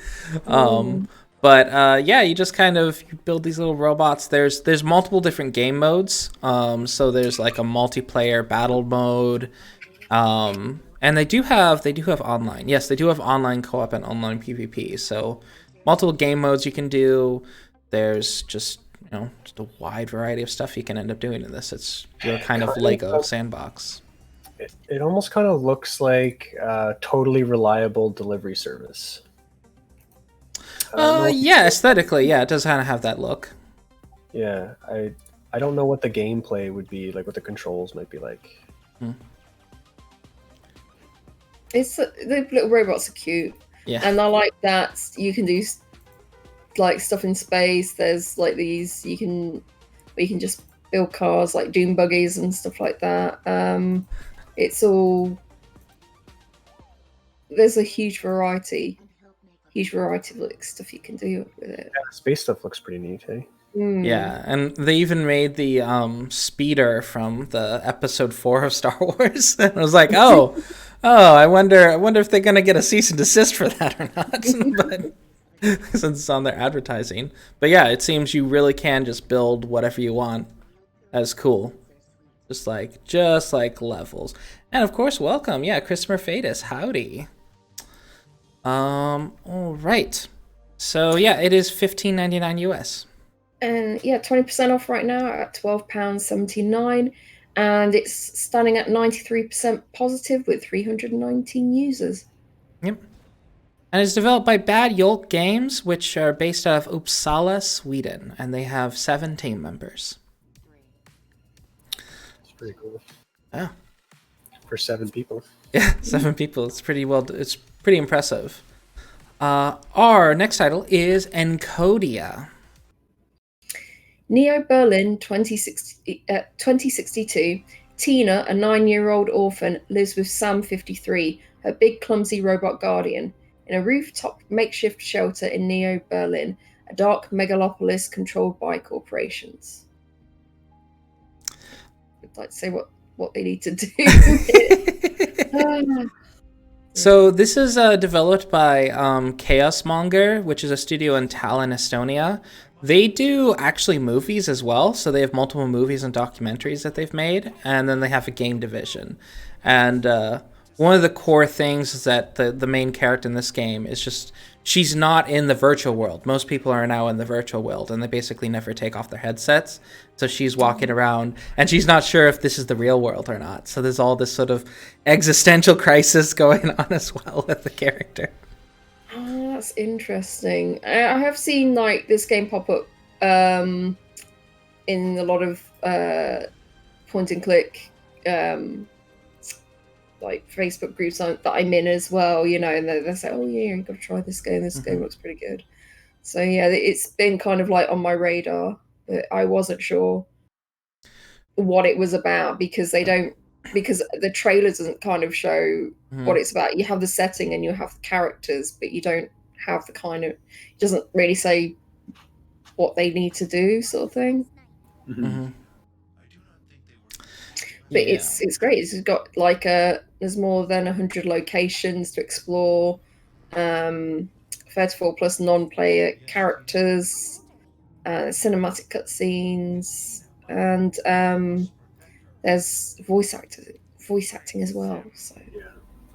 Speaker 1: But you just kind of build these little robots. There's multiple different game modes. So there's like a multiplayer battle mode, and they do have online. Yes, they do have online co-op and online PvP. So multiple game modes you can do. There's just a wide variety of stuff you can end up doing in this. It's your kind of Lego sandbox.
Speaker 3: It almost kind of looks like a totally reliable delivery service.
Speaker 1: Aesthetically, it does kind of have that look.
Speaker 3: Yeah, I don't know what the gameplay would be like, what the controls might be like.
Speaker 2: It's the little robots are cute.
Speaker 1: Yeah,
Speaker 2: and I like that you can do like stuff in space. There's like these you can just build cars like dune buggies and stuff like that. It's all, there's a huge variety of like stuff you can do with it.
Speaker 3: Yeah, space stuff looks pretty neat, hey?
Speaker 1: Yeah, and they even made the speeder from the episode 4 of Star Wars. And I was like, I wonder if they're gonna get a cease and desist for that or not. But since it's on their advertising. But yeah, it seems you really can just build whatever you want. That's cool. Just like levels. And of course, welcome. Yeah, Chris Merfadis. Howdy. All right. So yeah, it is $15.99 US.
Speaker 2: And 20% off right now at £12.79, and it's standing at 93% positive with 319 users.
Speaker 1: Yep. And it's developed by Bad Yolk Games, which are based out of Uppsala, Sweden, and they have 7 team members.
Speaker 3: It's pretty cool.
Speaker 1: Yeah.
Speaker 3: For 7 people.
Speaker 1: Yeah, 7 people. It's it's pretty impressive. Our next title is ENCODYA.
Speaker 2: Neo Berlin 2062. Tina, a 9-year-old orphan, lives with Sam 53, her big clumsy robot guardian, in a rooftop makeshift shelter in Neo Berlin, a dark megalopolis controlled by corporations. I'd like to say what they need to do.
Speaker 1: So this is developed by Chaos Monger, which is a studio in Tallinn, Estonia. They do actually movies as well, so they have multiple movies and documentaries that they've made, and then they have a game division. And one of the core things is that the main character in this game is just, she's not in the virtual world. Most people are now in the virtual world, and they basically never take off their headsets. So she's walking around, and she's not sure if this is the real world or not. So there's all this sort of existential crisis going on as well with the character.
Speaker 2: Oh, that's interesting. I have seen like this game pop up in a lot of point and click like Facebook groups that I'm in as well, and they say, oh yeah, you've got to try this game. This game looks pretty good. So yeah, it's been kind of like on my radar, but I wasn't sure what it was about because the trailer doesn't kind of show what it's about. You have the setting and you have the characters, but you don't have the kind of, it doesn't really say what they need to do, sort of thing. But it's great. It's got like there's more than 100 locations to explore, 34 plus non-player characters, cinematic cutscenes, and there's voice acting as well. So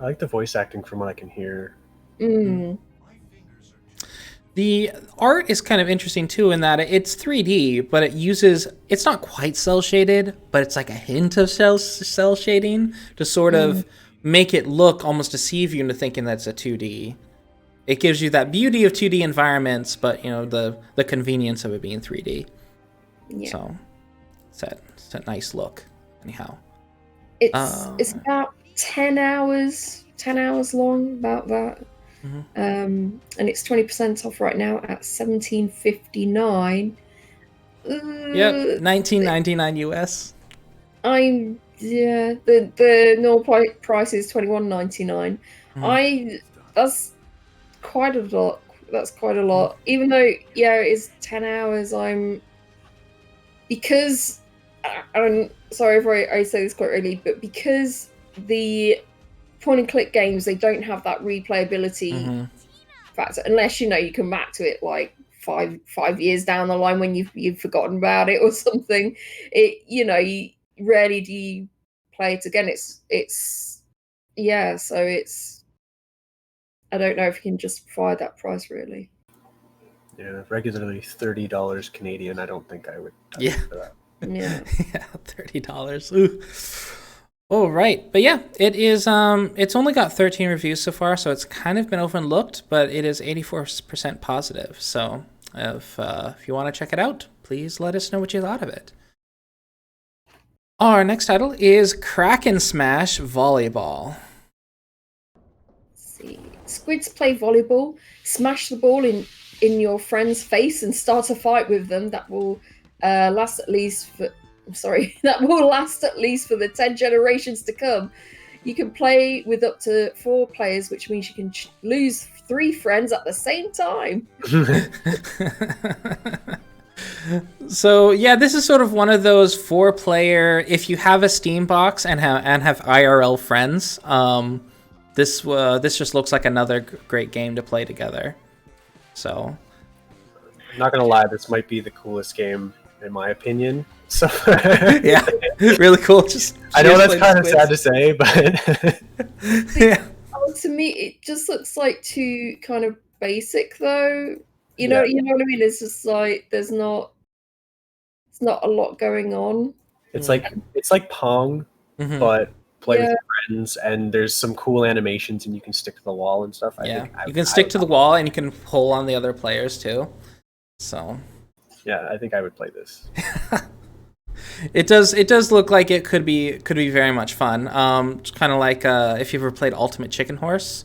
Speaker 3: I like the voice acting from what I can hear.
Speaker 2: Mm.
Speaker 1: The art is kind of interesting too in that it's 3D, but it's not quite cell shaded, but it's like a hint of cell shading to sort of make it look, almost deceive you into thinking that's a 2D. It gives you that beauty of 2D environments, but the convenience of it being 3D.
Speaker 2: Yeah.
Speaker 1: So it's a nice look. Anyhow,
Speaker 2: it's about 10 hours long, about that. And it's 20% off right now at $17.59.
Speaker 1: Yep, $19.99 US.
Speaker 2: The normal price is $21.99. That's quite a lot. That's quite a lot. Even though it's 10 hours. Because I'm sorry if I say this quite early, but because the point and click games, they don't have that replayability factor unless you come back to it like five years down the line when you've forgotten about it or something. You rarely do you play it again. So it's I don't know if you can justify that price really.
Speaker 3: Yeah, regularly $30 Canadian. I don't think I would touch it for that.
Speaker 2: Yeah.
Speaker 1: Yeah, $30. Ooh. Oh, right. But yeah, it is, it's only got 13 reviews so far, so it's kind of been overlooked, but it is 84% positive. So if you want to check it out, please let us know what you thought of it. Our next title is Kraken Smash Volleyball.
Speaker 2: Let's see. Squids play volleyball. Smash the ball in your friend's face and start a fight with them that will last at least for the 10 generations to come. You can play with up to 4 players, which means you can lose 3 friends at the same time.
Speaker 1: So yeah, this is sort of one of those 4-player. If you have a Steam box and have IRL friends, this just looks like another great game to play together. So,
Speaker 3: I'm not gonna lie, this might be the coolest game in my opinion. So
Speaker 1: yeah, really cool. Just
Speaker 3: I know that's kind of sad to say, but
Speaker 1: yeah.
Speaker 2: To me, it just looks like too kind of basic, though. You know what I mean? It's just like it's not a lot going on.
Speaker 3: It's like Pong, but play with your friends, and there's some cool animations, and you can stick to the wall and stuff.
Speaker 1: You can stick to the wall, and you can pull on the other players too. So
Speaker 3: yeah, I think I would play this.
Speaker 1: It does look like it could be very much fun. It's kind of like if you ever played Ultimate Chicken Horse.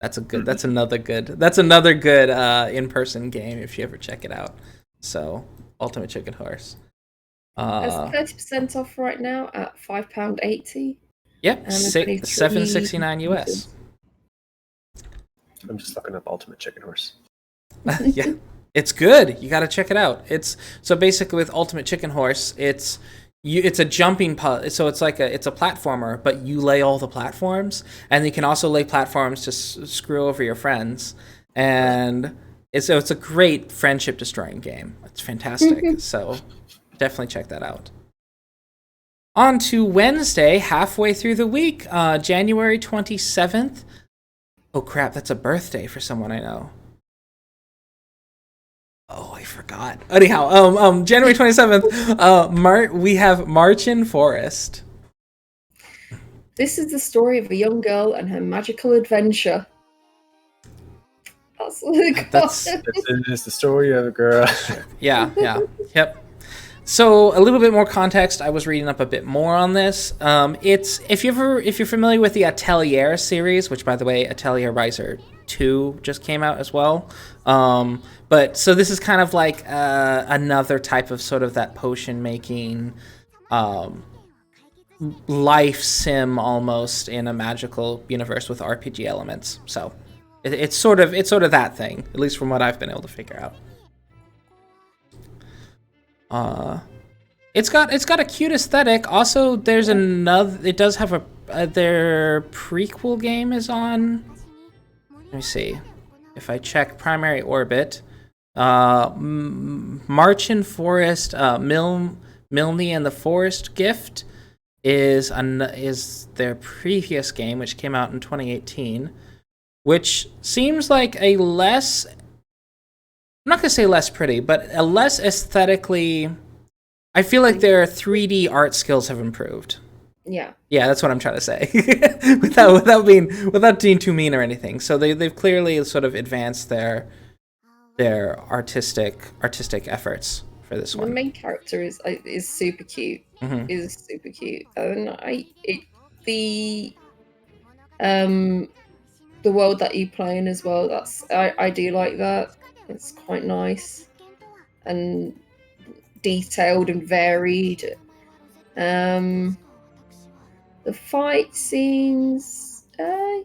Speaker 1: That's another good in-person game if you ever check it out. So Ultimate Chicken Horse.
Speaker 2: That's 30% off right now at £5.80.
Speaker 1: Yep, $7.69 US.
Speaker 3: I'm just looking up Ultimate Chicken Horse.
Speaker 1: Yeah. It's good. You got to check it out. It's so basically with Ultimate Chicken Horse, it's a jumping so it's like it's a platformer, but you lay all the platforms, and you can also lay platforms to screw over your friends, and it's a great friendship destroying game. It's fantastic. So definitely check that out. On to Wednesday, halfway through the week, January 27th. Oh crap, that's a birthday for someone I know. Oh, I forgot. Anyhow, January 27th, we have Märchen Forest.
Speaker 2: This is the story of a young girl and her magical adventure.
Speaker 3: This is the story of a girl.
Speaker 1: Yeah, yep. So a little bit more context. I was reading up a bit more on this. It's if you're familiar with the Atelier series, which by the way, Atelier Riser 2 just came out as well. But so this is kind of like another type of sort of that potion making life sim almost in a magical universe with RPG elements. So it's sort of that thing, at least from what I've been able to figure out. It's got a cute aesthetic. Also, there's another. It does have their prequel game is on. Let me see. If I check PrimaryOrbit, Märchen Forest, Milne and the Forest Gift is their previous game, which came out in 2018, which seems like a less, I'm not gonna say less pretty, but a less aesthetically. I feel like their 3D art skills have improved.
Speaker 2: Yeah.
Speaker 1: Yeah, that's what I'm trying to say, without being too mean or anything. So they've clearly sort of advanced their artistic efforts for this one.
Speaker 2: The main character is super cute.
Speaker 1: Mm-hmm.
Speaker 2: Is super cute, and the world that you play in as well. I do like that. It's quite nice and detailed and varied. The fight scenes, they're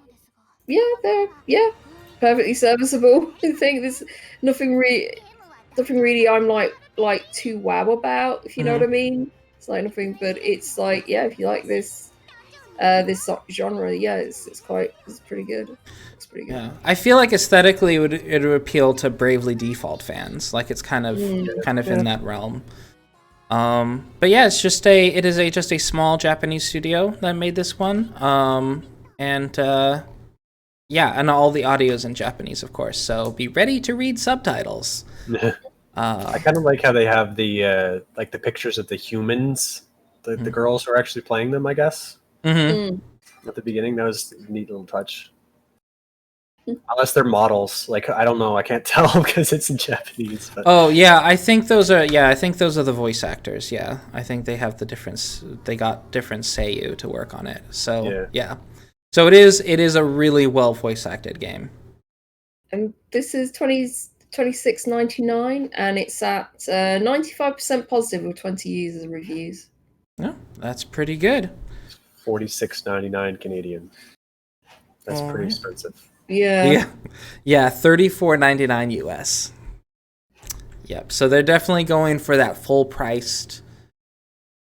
Speaker 2: perfectly serviceable. I think there's nothing really I'm like too wow about, if you know what I mean. It's like nothing, but it's like, yeah, if you like this genre, yeah, it's pretty good. It's pretty good.
Speaker 1: Yeah, I feel like aesthetically it would appeal to Bravely Default fans. Like it's kind of in that realm. But yeah, it is just a small Japanese studio that made this one. And all the audio's in Japanese, of course. So be ready to read subtitles.
Speaker 3: I kind of like how they have the pictures of the humans, the girls who are actually playing them, I guess.
Speaker 1: Mm-hmm.
Speaker 3: At the beginning, that was a neat little touch. Unless they're models, like I don't know, I can't tell because it's in Japanese. But...
Speaker 1: Oh yeah, I think those are the voice actors. Yeah, I think they have they got different seiyuu to work on it. So yeah. So it is a really well voice acted game.
Speaker 2: And this is $26.99, and it's at 95% positive with 20 user reviews.
Speaker 1: Yeah, that's pretty good.
Speaker 3: $46.99 Canadian. That's pretty expensive.
Speaker 2: Yeah.
Speaker 1: $34.99 US. Yep. So they're definitely going for that full price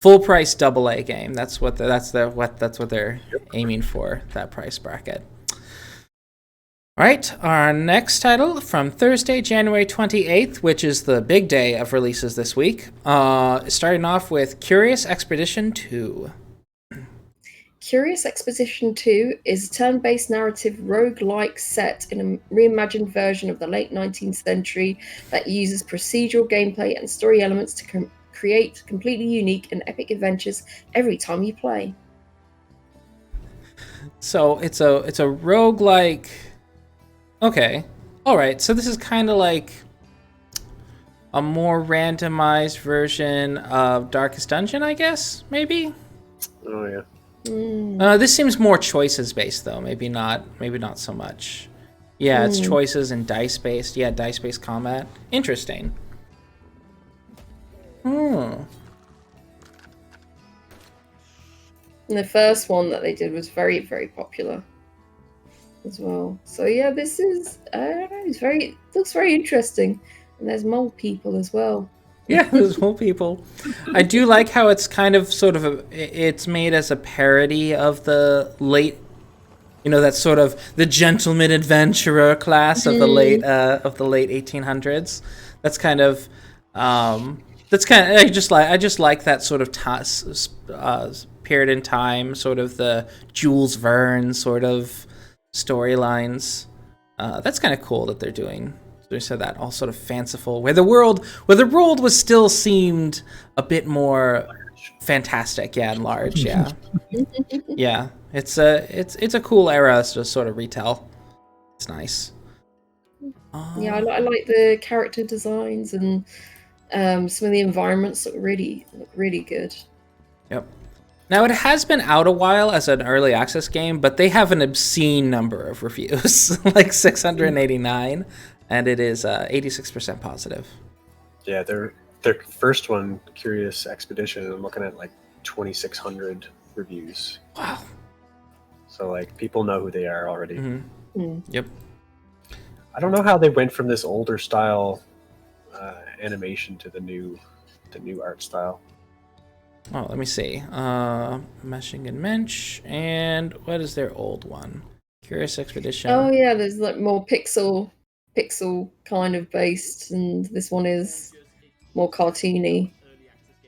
Speaker 1: AA game. That's what they're aiming for, that price bracket. All right, our next title from Thursday, January 28th, which is the big day of releases this week. Starting off with Curious Expedition 2.
Speaker 2: Curious Expedition 2 is a turn-based narrative roguelike set in a reimagined version of the late 19th century that uses procedural gameplay and story elements to create completely unique and epic adventures every time you play.
Speaker 1: So it's a roguelike. Okay. All right. So this is kind of like a more randomized version of Darkest Dungeon, I guess, maybe?
Speaker 3: Oh yeah.
Speaker 1: This seems more choices based though. Maybe not so much. Yeah, it's choices and dice based. Yeah, dice based combat. Interesting.
Speaker 2: And the first one that they did was very, very popular as well. So yeah, this is looks very interesting. And there's mole people as well.
Speaker 1: Yeah, there's mole people. I do like how it's kind of it's made as a parody of the late, that sort of the gentleman adventurer class of the late 1800s. That's kind of I just like that sort of period in time, sort of the Jules Verne sort of storylines. That's kind of cool that they're doing. They said that all sort of fanciful, where the world was still seemed a bit more fantastic, and large, yeah. Yeah, it's a cool era to sort of retell. It's nice.
Speaker 2: Yeah, I like the character designs, and some of the environments look really good.
Speaker 1: Yep. Now, it has been out a while as an early access game, but they have an obscene number of reviews, like 689, and it is 86% positive.
Speaker 3: Yeah, their first one, Curious Expedition, I'm looking at like 2,600 reviews.
Speaker 1: Wow.
Speaker 3: So, like, people know who they are already.
Speaker 1: Yep.
Speaker 3: I don't know how they went from this older style animation to the new art style.
Speaker 1: Oh, let me see. Maschinen-Mensch, and what is their old one? Curious Expedition.
Speaker 2: Oh yeah, there's like more pixel kind of based, and this one is more cartoony.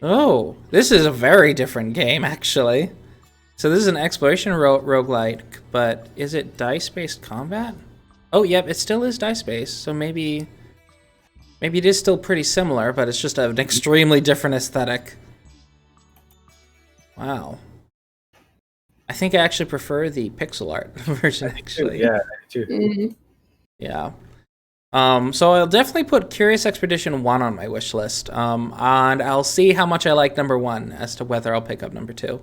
Speaker 1: Oh, this is a very different game, actually. So this is an exploration roguelike, but is it dice-based combat? Oh, yep, it still is dice-based, so maybe it is still pretty similar, but it's just an extremely different aesthetic. Wow. I think I actually prefer the pixel art version, actually.
Speaker 3: Yeah, I do too.
Speaker 2: Mhm.
Speaker 1: Yeah. So I'll definitely put Curious Expedition 1 on my wish list. And I'll see how much I like number 1 as to whether I'll pick up number 2.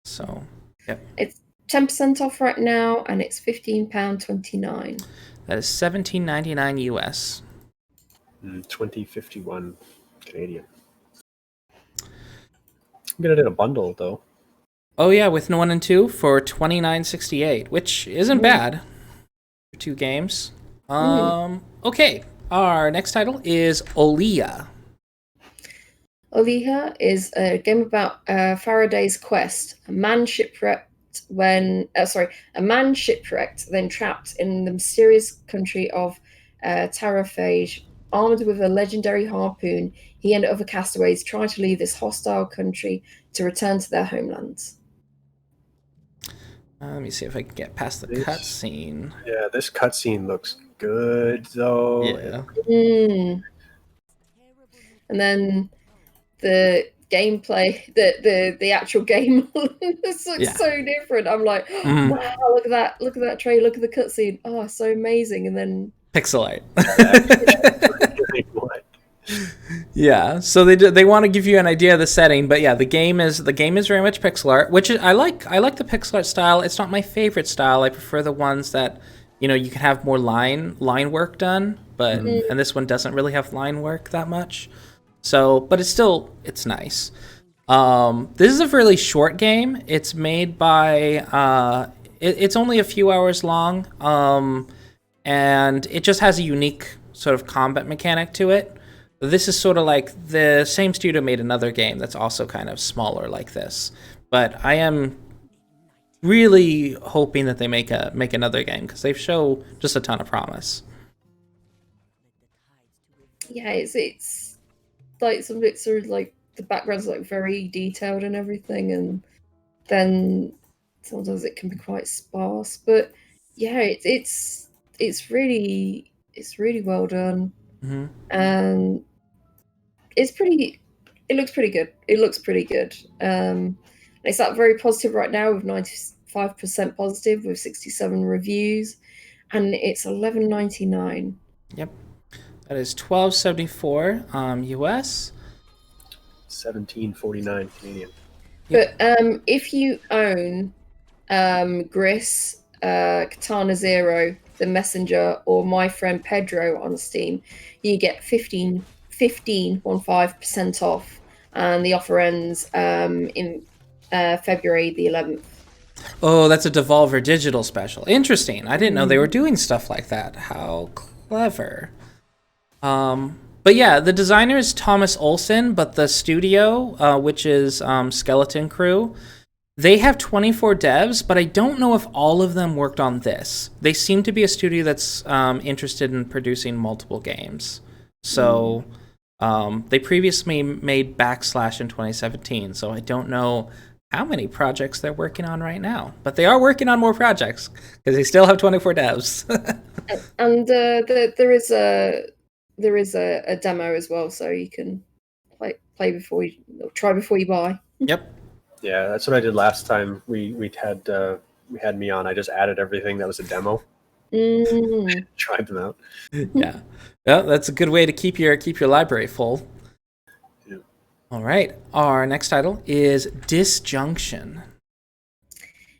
Speaker 1: So, yep.
Speaker 2: It's 10% off right now, and it's £15.29.
Speaker 1: That is $17.99 US.
Speaker 3: 2051 Canadian. I'm gonna do a bundle though.
Speaker 1: Oh yeah, with 1 and 2 for $29.68, which isn't bad for 2 games. Okay, our next title is Olija.
Speaker 2: Olija is a game about Faraday's quest. A man shipwrecked, then trapped in the mysterious country of Tarafage. Armed with a legendary harpoon, he and other castaways try to leave this hostile country to return to their homelands.
Speaker 1: Let me see if I can get past the cutscene.
Speaker 3: Yeah, this cutscene looks good though.
Speaker 1: Yeah.
Speaker 2: And then the gameplay, the actual game looks so different. I'm like, wow, look at that trailer, look at the cutscene. Oh, so amazing. And then
Speaker 1: pixel art. Yeah, so they want to give you an idea of the setting, but yeah, the game is very much pixel art, which I like. I like the pixel art style. It's not my favorite style. I prefer the ones that, you know, you can have more line work done, but and this one doesn't really have line work that much. So, but it's nice. This is a really short game. It's made by it's only a few hours long, and it just has a unique sort of combat mechanic to it. This is sort of like the same studio made another game that's also kind of smaller like this. But I am really hoping that they make another game because they show just a ton of promise.
Speaker 2: Yeah, it's like some bits are like the background's like very detailed and everything, and then sometimes it can be quite sparse. But yeah, it's really well done, and it looks pretty good. It's at very positive right now with 95% positive with 67 reviews, and it's $11.99.
Speaker 1: Yep, that is $12.74 US.
Speaker 3: $17.49 Canadian.
Speaker 2: But if you own Gris, Katana Zero, The Messenger, or My Friend Pedro on Steam, you get 15% off, and the offer ends in February the 11th.
Speaker 1: Oh, that's a Devolver Digital special. Interesting. I didn't know they were doing stuff like that. How clever. But yeah, the designer is Thomas Olsen, but the studio, which is Skeleton Crew, they have 24 devs, but I don't know if all of them worked on this. They seem to be a studio that's interested in producing multiple games. So they previously made Backslash in 2017, so I don't know how many projects they're working on right now. But they are working on more projects, because they still have 24 devs.
Speaker 2: And there is a demo as well, so you can try before you buy.
Speaker 1: Yep.
Speaker 3: Yeah, that's what I did last time. We had me on. I just added everything that was a demo. Tried them out.
Speaker 1: Yeah. Well, that's a good way to keep your library full.
Speaker 3: Yeah.
Speaker 1: All right. Our next title is Disjunction.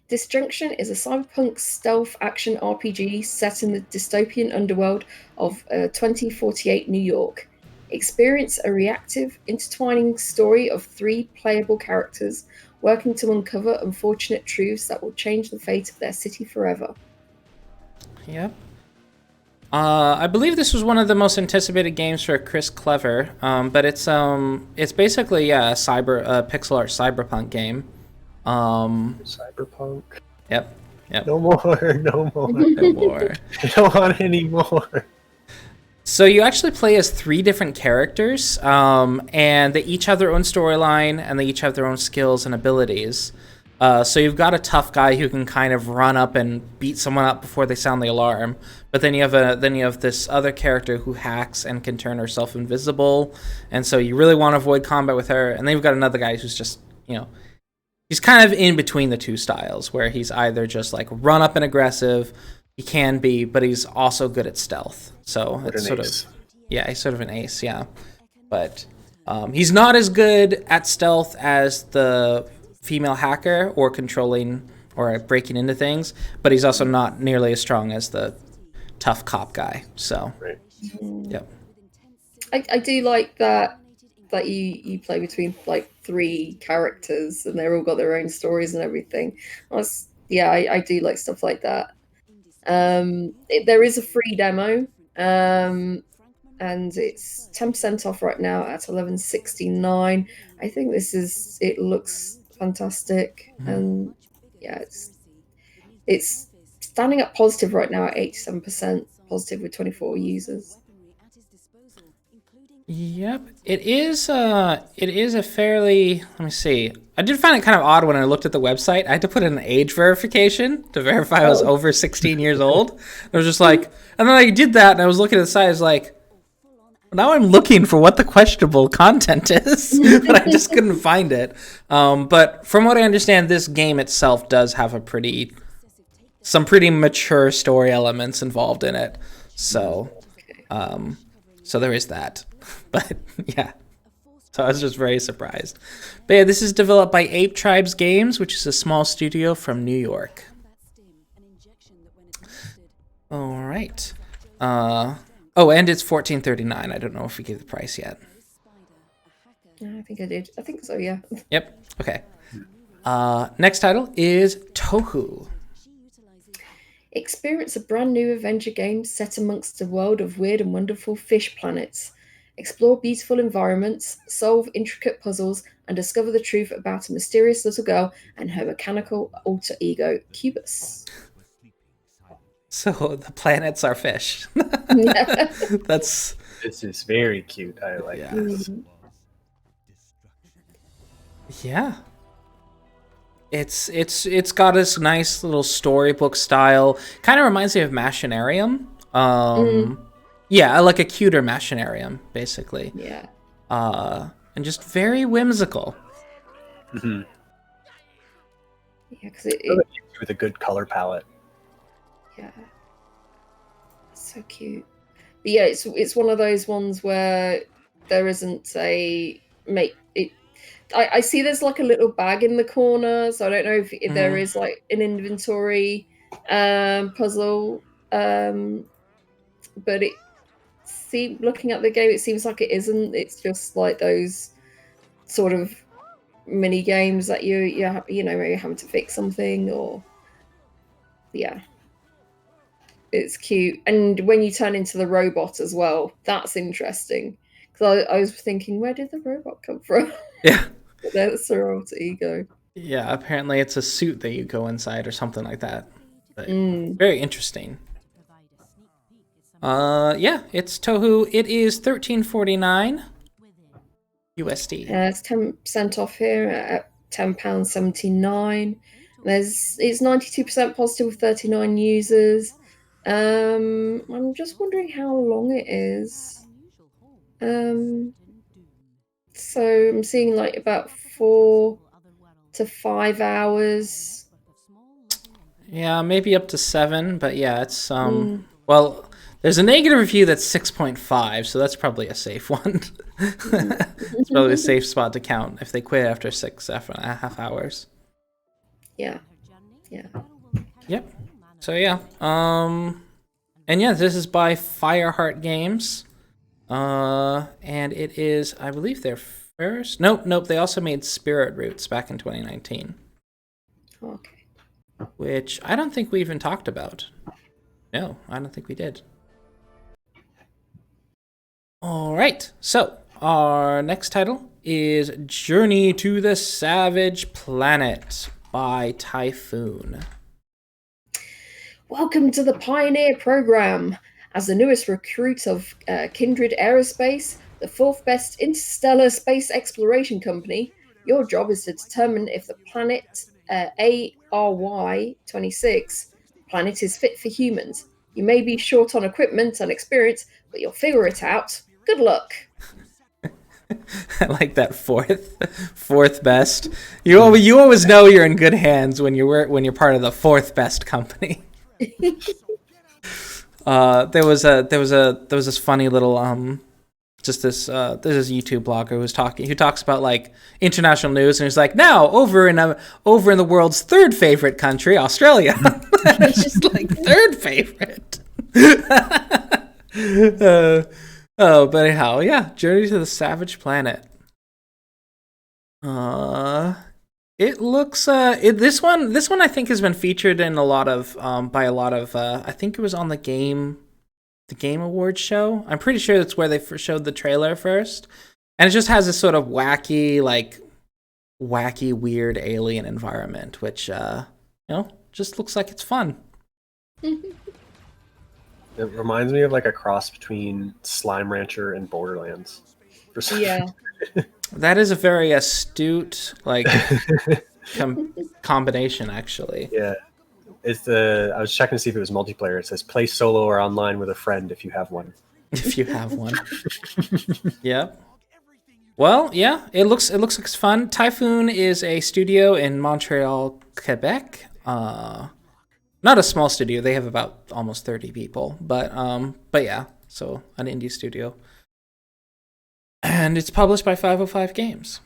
Speaker 2: Disjunction is a cyberpunk stealth action RPG set in the dystopian underworld of 2048 New York. Experience a reactive, intertwining story of 3 playable characters working to uncover unfortunate truths that will change the fate of their city forever.
Speaker 1: Yep. I believe this was one of the most anticipated games for Chris Clever, but it's basically a pixel art cyberpunk game.
Speaker 3: Cyberpunk.
Speaker 1: Yep.
Speaker 3: No more.
Speaker 1: No more.
Speaker 3: I don't want any more.
Speaker 1: So you actually play as 3 different characters, and they each have their own storyline, and they each have their own skills and abilities. So you've got a tough guy who can kind of run up and beat someone up before they sound the alarm. But then you have this other character who hacks and can turn herself invisible, and so you really want to avoid combat with her. And then you've got another guy who's just, he's kind of in between the 2 styles, where he's either just like run up and aggressive, he can be, but he's also good at stealth. So it's sort of, he's sort of an ace, yeah. But he's not as good at stealth as the female hacker or controlling or breaking into things, but he's also not nearly as strong as the tough cop guy. So, yep.
Speaker 2: I do like that you play between like 3 characters and they're all got their own stories and everything. I do like stuff like that. There is a free demo, and it's 10% off right now at $11.69. I think it looks fantastic, and it's standing up positive right now at 87% positive with 24 users.
Speaker 1: Yep, it is a fairly, let me see. I did find it kind of odd when I looked at the website. I had to put in an age verification to verify I was over 16 years old. I was just like, and then I did that, and I was looking at the site, I was like, now I'm looking for what the questionable content is, but I just couldn't find it. But from what I understand, this game itself does have some pretty mature story elements involved in it. So there is that. But yeah, so I was just very surprised. But yeah, this is developed by Ape Tribes Games, which is a small studio from New York. All right. And it's $14.39. I don't know if we gave the price yet.
Speaker 2: I think I did. I think so, yeah.
Speaker 1: Yep. Okay. Next title is TOHU.
Speaker 2: Experience a brand new adventure game set amongst a world of weird and wonderful fish planets. Explore beautiful environments, solve intricate puzzles, and discover the truth about a mysterious little girl and her mechanical alter ego, Cubus.
Speaker 1: So the planets are fish.
Speaker 2: Yeah.
Speaker 3: This is very cute. I like this.
Speaker 1: Yeah. It's got this nice little storybook style. Kind of reminds me of Machinarium. Yeah, like a cuter Machinarium, basically.
Speaker 2: Yeah.
Speaker 1: And just very whimsical.
Speaker 3: Mm-hmm.
Speaker 2: Yeah, because it
Speaker 3: with a good color palette.
Speaker 2: Yeah. So cute. But yeah, it's one of those ones where there isn't a make it. I see there's like a little bag in the corner, so I don't know if there is like an inventory puzzle. But looking at the game, it seems like it isn't. It's just like those sort of mini games that where you're having to fix something or it's cute. And when you turn into the robot as well, that's interesting. Because I was thinking, where did the robot come from?
Speaker 1: Yeah.
Speaker 2: That's her alter ego.
Speaker 1: Yeah, apparently it's a suit that you go inside or something like that. But very interesting. It's TOHU. It is $13.49 USD.
Speaker 2: It's 10% off here at £10.79. It's 92% positive with 39 users. I'm just wondering how long it is. So I'm seeing like about 4 to 5 hours.
Speaker 1: Yeah, maybe up to 7, but yeah, it's well, there's a negative review that's 6.5, so that's probably a safe one. It's probably a safe spot to count if they quit after 6.5 hours.
Speaker 2: Yeah.
Speaker 1: Yep. So yeah. And yeah, this is by Fireart Games. And it is, I believe, their first. Nope. They also made Spirit Roots back in 2019.
Speaker 2: Okay.
Speaker 1: Which I don't think we even talked about. No, I don't think we did. All right. So our next title is Journey to the Savage Planet by Typhoon.
Speaker 2: Welcome to the Pioneer Program. As the newest recruit of Kindred Aerospace, the fourth best interstellar space exploration company, your job is to determine if the planet ARY-26 planet is fit for humans. You may be short on equipment and experience, but you'll figure it out. Good luck.
Speaker 1: I like that fourth best. You always know you're in good hands when you're part of the fourth best company. There was this funny little there's this YouTube blogger who talks about like international news, and he's like, now over in the world's third favorite country, Australia. It's just like third favorite. But anyhow, yeah, Journey to the Savage Planet. It looks this one I think has been featured in a lot of by a lot of I think it was on the Game Awards show. I'm pretty sure that's where they showed the trailer first, and it just has this sort of wacky weird alien environment, which just looks like it's fun.
Speaker 3: It reminds me of like a cross between Slime Rancher and Borderlands.
Speaker 2: Yeah.
Speaker 1: That is a very astute combination, actually.
Speaker 3: Yeah. I was checking to see if it was multiplayer. It says play solo or online with a friend if you have one.
Speaker 1: If you have one. Yeah. Well, yeah, it looks like it's fun. Typhoon is a studio in Montreal, Quebec. Not a small studio. They have about almost 30 people, but yeah, so an indie studio. And it's published by 505 Games.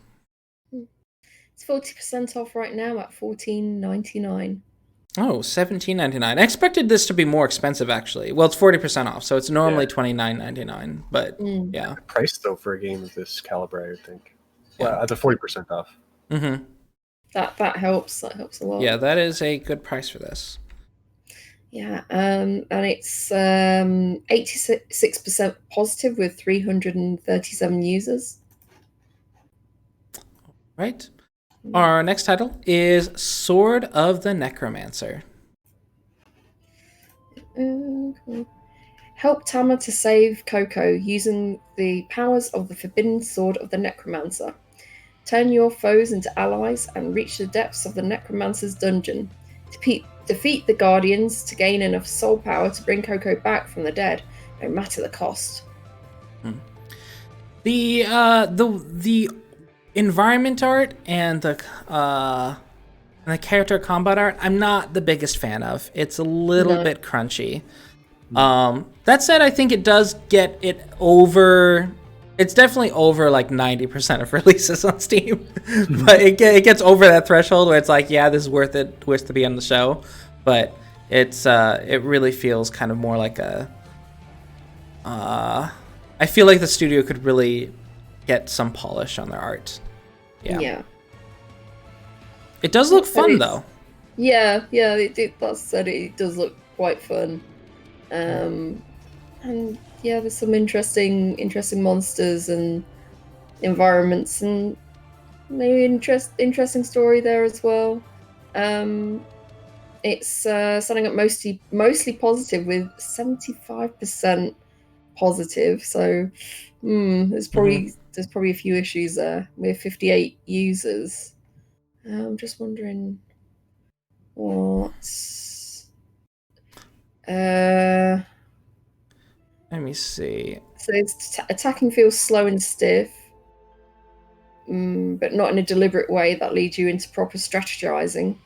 Speaker 2: It's 40% off right now at $14.99.
Speaker 1: Oh, $17.99. I expected this to be more expensive, actually. Well, it's 40% off, so it's normally $29.99. But yeah,
Speaker 3: price though for a game of this caliber, I would think. Yeah, at the 40% off.
Speaker 1: Mm-hmm.
Speaker 2: That helps. That helps a lot.
Speaker 1: Yeah, that is a good price for this.
Speaker 2: Yeah, and it's 86% positive with 337 users.
Speaker 1: Right. Our next title is Sword of the Necromancer.
Speaker 2: Help Tama to save Coco using the powers of the forbidden Sword of the Necromancer. Turn your foes into allies and reach the depths of the Necromancer's dungeon. Defeat the Guardians to gain enough soul power to bring Coco back from the dead, no matter the cost.
Speaker 1: The environment art and the character combat art, I'm not the biggest fan of. It's a little bit crunchy. That said, I think it does get it over. It's definitely over like 90% of releases on Steam, but it gets over that threshold where it's like, yeah, this is worth to be on the show. But it really feels kind of more like a. I feel like the studio could really get some polish on their art. Yeah. It does look fun though.
Speaker 2: Yeah, it does look quite fun. And yeah, there's some interesting monsters and environments, and maybe interesting story there as well. It's starting at mostly positive with 75% positive. So there's probably a few issues there. We have 58 users. I'm just wondering what.
Speaker 1: Let me see.
Speaker 2: So its attacking feels slow and stiff, but not in a deliberate way that leads you into proper strategizing.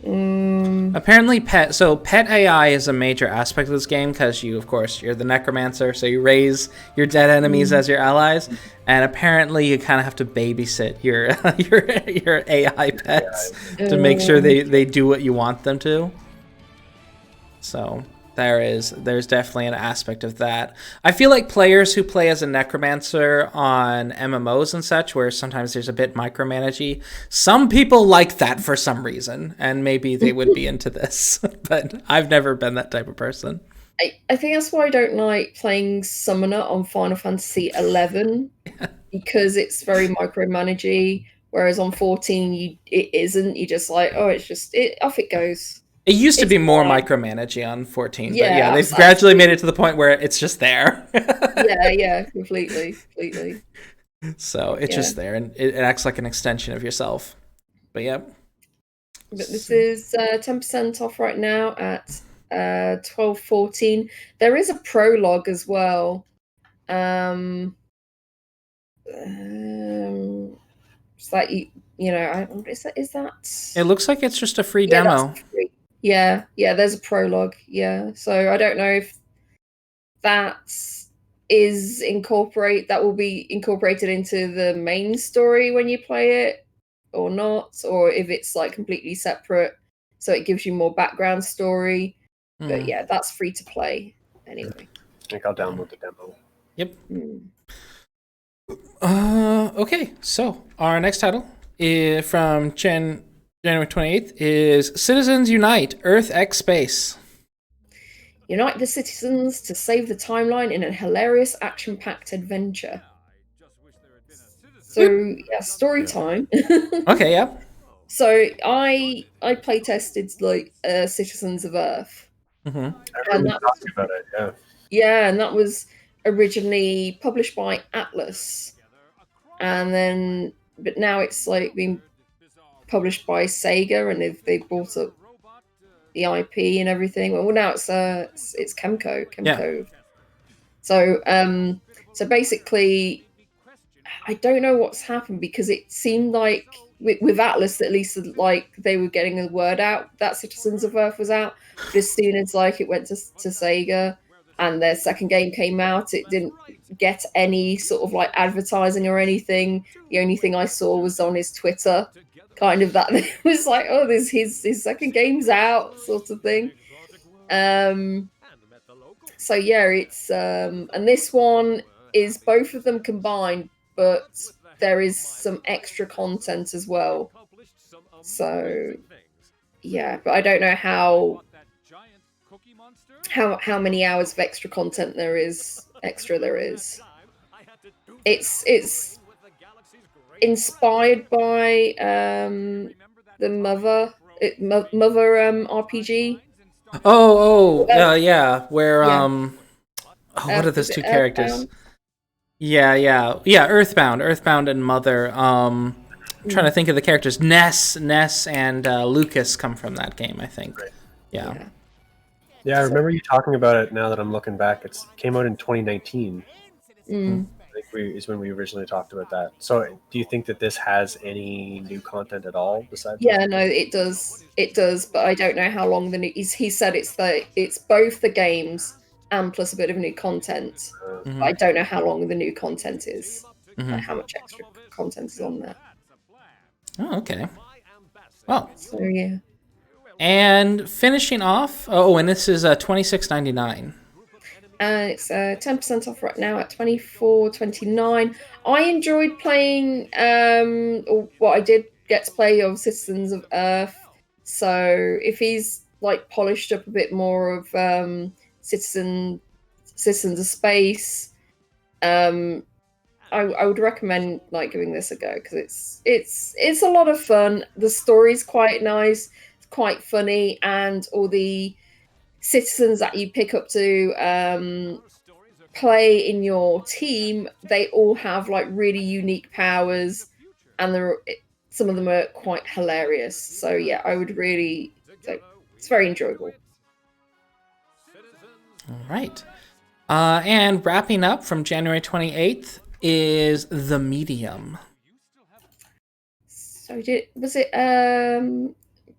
Speaker 1: Apparently, pet AI is a major aspect of this game because you're the Necromancer, so you raise your dead enemies as your allies, and apparently you kind of have to babysit your AI pets to make sure they do what you want them to. So there's definitely an aspect of that. I feel like players who play as a Necromancer on MMOs and such, where sometimes there's a bit micromanagey, some people like that for some reason, and maybe they would be into this. But I've never been that type of person.
Speaker 2: I think that's why I don't like playing Summoner on Final Fantasy XI, because it's very micromanagey, whereas on 14 it isn't. You just like, off it goes.
Speaker 1: It used to
Speaker 2: It's
Speaker 1: be more
Speaker 2: fine.
Speaker 1: micromanaging on 14, but
Speaker 2: Yeah,
Speaker 1: yeah, they've
Speaker 2: absolutely.
Speaker 1: gradually made it to the point where it's just there.
Speaker 2: Yeah, completely.
Speaker 1: So it's
Speaker 2: Yeah.
Speaker 1: just there, and it acts like an extension of yourself. But yeah.
Speaker 2: But this is 10% off right now at 12.14. There is a prologue as well. It's like is that?
Speaker 1: It looks like it's just a free
Speaker 2: Yeah,
Speaker 1: demo.
Speaker 2: that's free. Yeah. There's a prologue. Yeah, so I don't know if that will be incorporated into the main story when you play it or not, or if it's like completely separate, so it gives you more background story. But yeah, that's free to play anyway.
Speaker 3: I think I'll download the demo.
Speaker 1: Yep. Okay, so our next title is from January 28th is Citizens Unite, Earth X Space.
Speaker 2: Unite the citizens to save the timeline in a hilarious action-packed adventure. So yeah, story time.
Speaker 1: Okay, yeah.
Speaker 2: So I play tested like Citizens of Earth.
Speaker 3: I remember talking about it. Yeah.
Speaker 2: Yeah, and that was originally published by Atlas, but now it's like been published by Sega, and they've bought up the IP and everything. Well, now it's Kemco.
Speaker 1: Yeah.
Speaker 2: So basically, I don't know what's happened, because it seemed like with Atlas, at least, like they were getting the word out that Citizens of Earth was out. But as soon as like it went to Sega and their second game came out, it didn't get any sort of like advertising or anything. The only thing I saw was on his Twitter, kind of that it was like, oh, there's his second game's out, sort of thing. So yeah, it's and this one is both of them combined, but there is some extra content as well. So yeah, but I don't know how many hours of extra content there is. It's inspired by the Mother RPG.
Speaker 1: Yeah. Where what are those two characters?
Speaker 2: Earthbound?
Speaker 1: Yeah. Earthbound, and Mother. I'm trying to think of the characters. Ness, and Lucas come from that game, I think.
Speaker 3: Right.
Speaker 1: Yeah.
Speaker 3: Yeah, I remember you talking about it. Now that I'm looking back, it came out in 2019. I think is when we originally talked about that. So, do you think that this has any new content at all besides?
Speaker 2: Yeah, no, it does, but I don't know how long the new. He said it's both the games and plus a bit of new content. But I don't know how long the new content is. Like how much extra content is on there.
Speaker 1: Oh, okay. Well.
Speaker 2: So yeah.
Speaker 1: And finishing off. Oh, and this is $26.99.
Speaker 2: And it's 10% off right now at $24.29. I enjoyed playing, or what I did get to play of Citizens of Earth. So if he's like polished up a bit more of Citizens of Space, I would recommend like giving this a go, because it's a lot of fun. The story's quite nice, it's quite funny, and all the citizens that you pick up to play in your team, they all have like really unique powers, and some of them are quite hilarious. So yeah, I would really. It's very enjoyable.
Speaker 1: All right. And wrapping up from January 28th is The Medium.
Speaker 2: So was it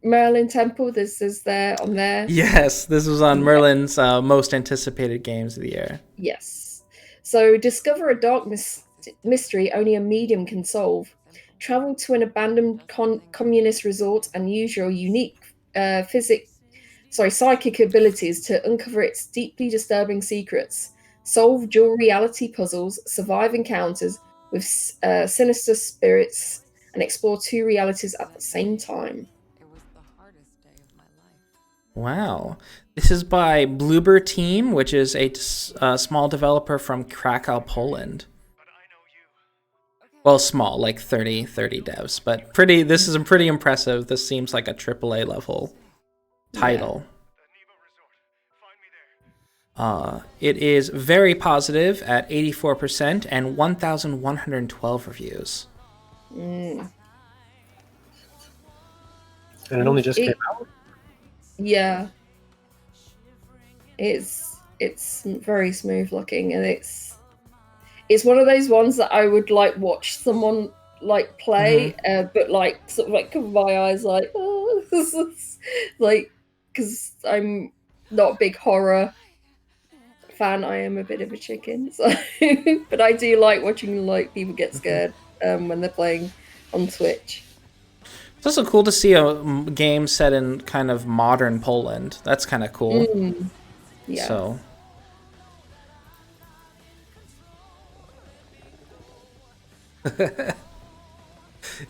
Speaker 2: Merlin Temple? This is there on there.
Speaker 1: Yes, this was on Merlin's most anticipated games of the year.
Speaker 2: Yes. So discover a dark mystery only a medium can solve. Travel to an abandoned communist resort and use your unique psychic abilities to uncover its deeply disturbing secrets. Solve dual reality puzzles, survive encounters with sinister spirits, and explore two realities at the same time.
Speaker 1: Wow. This is by Bloober Team, which is a small developer from Krakow, Poland. Well, small, like 30 devs, but this is pretty impressive. This seems like a AAA level title. It is very positive at 84% and 1,112 reviews.
Speaker 3: And it only just came out?
Speaker 2: Yeah. It's very smooth looking, and it's one of those ones that I would like watch someone like play, but like sort of like cover my eyes, like, oh, this is like, because I'm not a big horror fan. I am a bit of a chicken, so but I do like watching like people get scared when they're playing on Twitch.
Speaker 1: It's also cool to see a game set in kind of modern Poland. That's kind of cool.
Speaker 2: Yeah.
Speaker 1: So.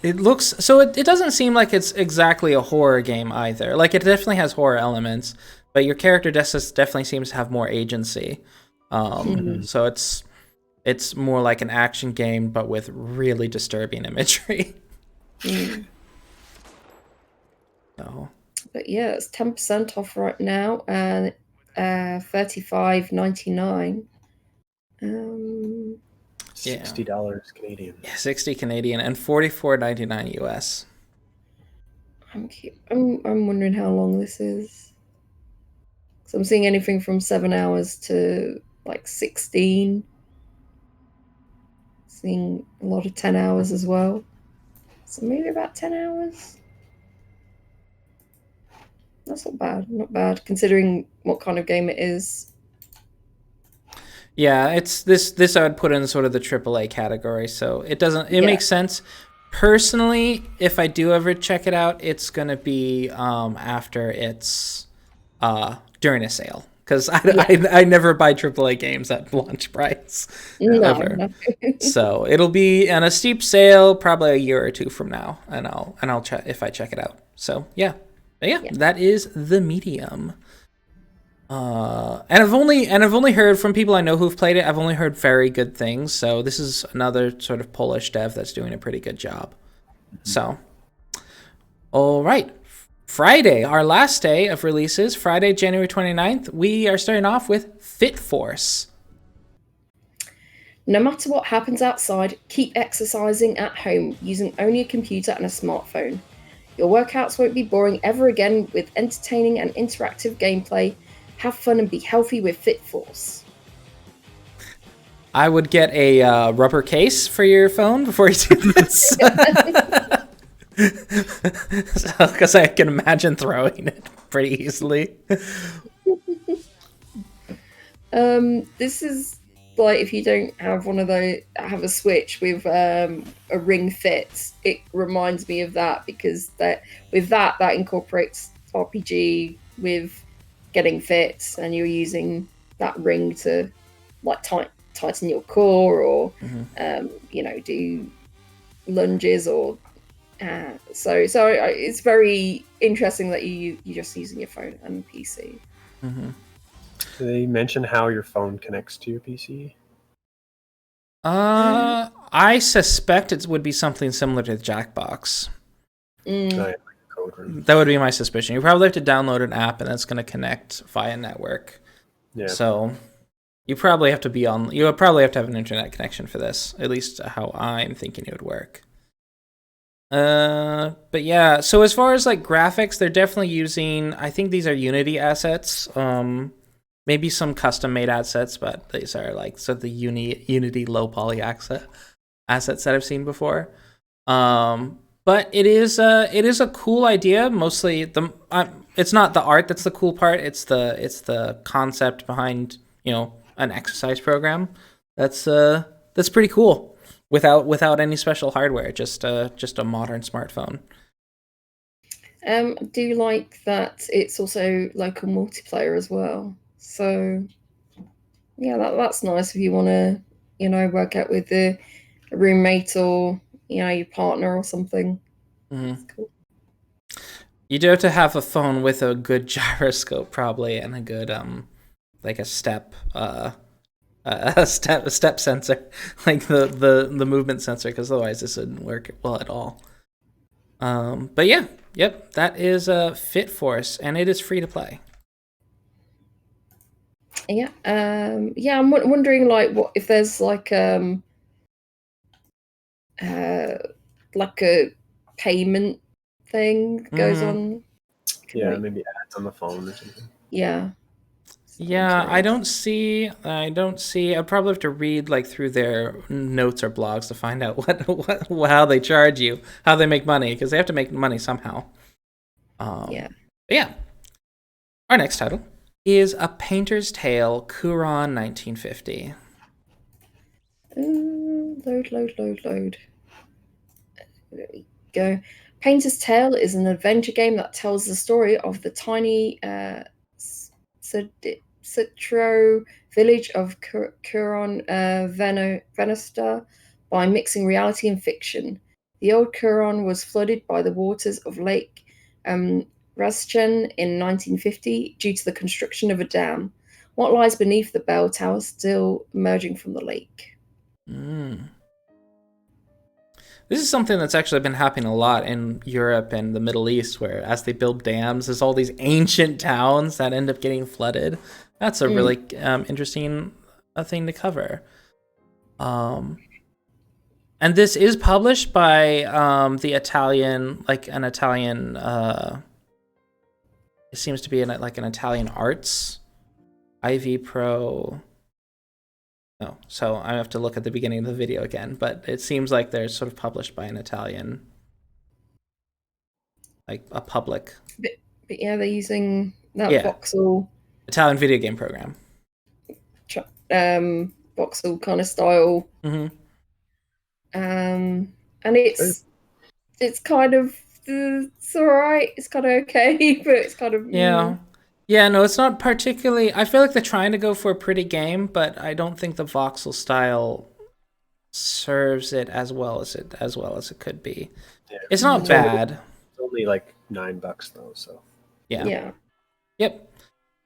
Speaker 1: It looks so. It doesn't seem like it's exactly a horror game either. Like, it definitely has horror elements, but your character definitely seems to have more agency. So it's more like an action game, but with really disturbing imagery. So.
Speaker 2: But yeah, it's 10% off right now, and $35.99.
Speaker 3: $60 Canadian.
Speaker 1: Yeah, 60 Canadian and $44.99 US.
Speaker 2: I'm wondering how long this is. So I'm seeing anything from 7 hours to like 16. Seeing a lot of 10 hours as well. So maybe about 10 hours. That's not bad considering what kind of game it is.
Speaker 1: Yeah, it's this I would put in sort of the AAA category, so it makes sense. Personally, if I do ever check it out, it's gonna be after it's during a sale, because I never buy AAA games at launch price ever. No. So it'll be on a steep sale probably a year or two from now, and I'll check if I check it out. So yeah, that is The Medium. And I've only heard from people I know who've played it. I've only heard very good things. So this is another sort of Polish dev that's doing a pretty good job. So, all right. Friday, our last day of releases, Friday, January 29th, we are starting off with Fit Force.
Speaker 2: No matter what happens outside, keep exercising at home using only a computer and a smartphone. Your workouts won't be boring ever again with entertaining and interactive gameplay. Have fun and be healthy with Fit Force.
Speaker 1: I would get a rubber case for your phone before you do this. Because I can imagine throwing it pretty easily.
Speaker 2: This is like, if you don't have one of those, have a Switch with a Ring Fit, it reminds me of that, because that incorporates RPG with getting fit, and you're using that ring to like tighten your core, or do lunges, or so it's very interesting that you're just using your phone and PC.
Speaker 3: Do they mention how your phone connects to your PC?
Speaker 1: I suspect it would be something similar to the Jackbox. That would be my suspicion. You probably have to download an app, and that's going to connect via network. Yeah. So you probably have to have an internet connection for this. At least how I'm thinking it would work. But yeah. So as far as like graphics, they're definitely using. I think these are Unity assets. Maybe some custom made assets, but these are like the Unity low poly assets that I've seen before. But it is a cool idea. Mostly it's not the art that's the cool part. It's the concept behind an exercise program. That's pretty cool. Without any special hardware, just a modern smartphone.
Speaker 2: I do like that it's also local multiplayer as well. So yeah, that's nice if you want to work out with a roommate or your partner or something. That's cool.
Speaker 1: You do have to have a phone with a good gyroscope probably, and a good like a step sensor, like the movement sensor, because otherwise this wouldn't work well at all. But yeah, yep, that is Fit Force, and it is free to play.
Speaker 2: Yeah, yeah. I'm wondering, like, what if there's like a payment thing that goes on.
Speaker 3: Yeah, maybe ads on the phone or something.
Speaker 2: Yeah.
Speaker 1: Yeah, I don't see. I'd probably have to read like through their notes or blogs to find out what how they charge you, how they make money, because they have to make money somehow.
Speaker 2: Yeah.
Speaker 1: Yeah. Our next title is A Painter's Tale, Kuron 1950.
Speaker 2: Load. There we go. Painter's Tale is an adventure game that tells the story of the tiny Citro village of Kuron Venesta by mixing reality and fiction. The old Kuron was flooded by the waters of Lake Raschen in 1950 due to the construction of a dam. What lies beneath the bell tower still emerging from the lake?
Speaker 1: This is something that's actually been happening a lot in Europe and the Middle East, where as they build dams, there's all these ancient towns that end up getting flooded. That's a really interesting thing to cover. And this is published by the Italian, like an Italian. It seems to be an Italian arts. Ivy Pro. No, so I have to look at the beginning of the video again, but it seems like they're sort of published by an Italian, like a public.
Speaker 2: But yeah, they're using that voxel
Speaker 1: Italian video game program.
Speaker 2: Voxel kind of style. And it's kind of it's all right. It's kind of okay, but it's kind of
Speaker 1: Yeah, no, it's not particularly. I feel like they're trying to go for a pretty game, but I don't think the voxel style serves it as well as it could be. Yeah. It's not bad.
Speaker 3: It's only like $9 though, so.
Speaker 1: Yeah. Yep.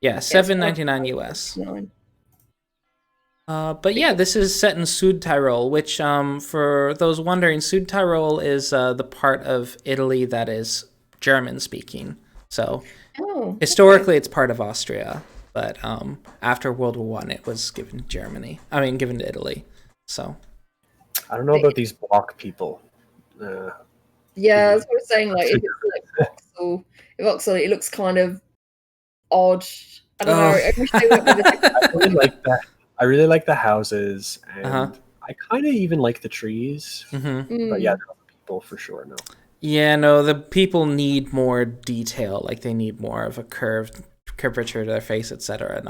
Speaker 1: Yeah, $7.99 US. But yeah, this is set in Sud Tyrol, which for those wondering, Sud Tyrol is the part of Italy that is German speaking. So historically, it's part of Austria, but after World War I, it was given to Germany. I mean, given to Italy. So
Speaker 3: I don't know about these block people.
Speaker 2: Yeah, that's what I was saying. Like, if it's like voxel, it looks kind of odd. I don't know. I wish they went with
Speaker 3: I really like that. I really like the houses, and I kind of even like the trees. But yeah, the people for sure. No.
Speaker 1: Yeah, no, the people need more detail. Like they need more of a curvature to their face, etc.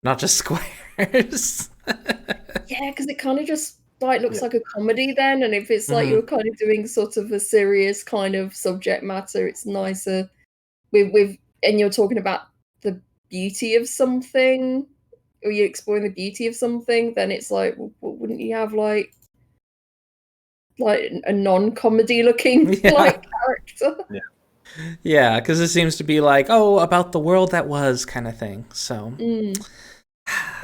Speaker 1: Not just squares.
Speaker 2: Yeah, because it kind of just like looks like a comedy then, and if it's like you're kind of doing sort of a serious kind of subject matter, it's nicer. With and you're talking about the beauty of something, or you're exploring the beauty of something, then it's like, well, wouldn't you have like a non-comedy looking like character?
Speaker 1: Yeah, because it seems to be like, about the world that was kind of thing. So
Speaker 3: it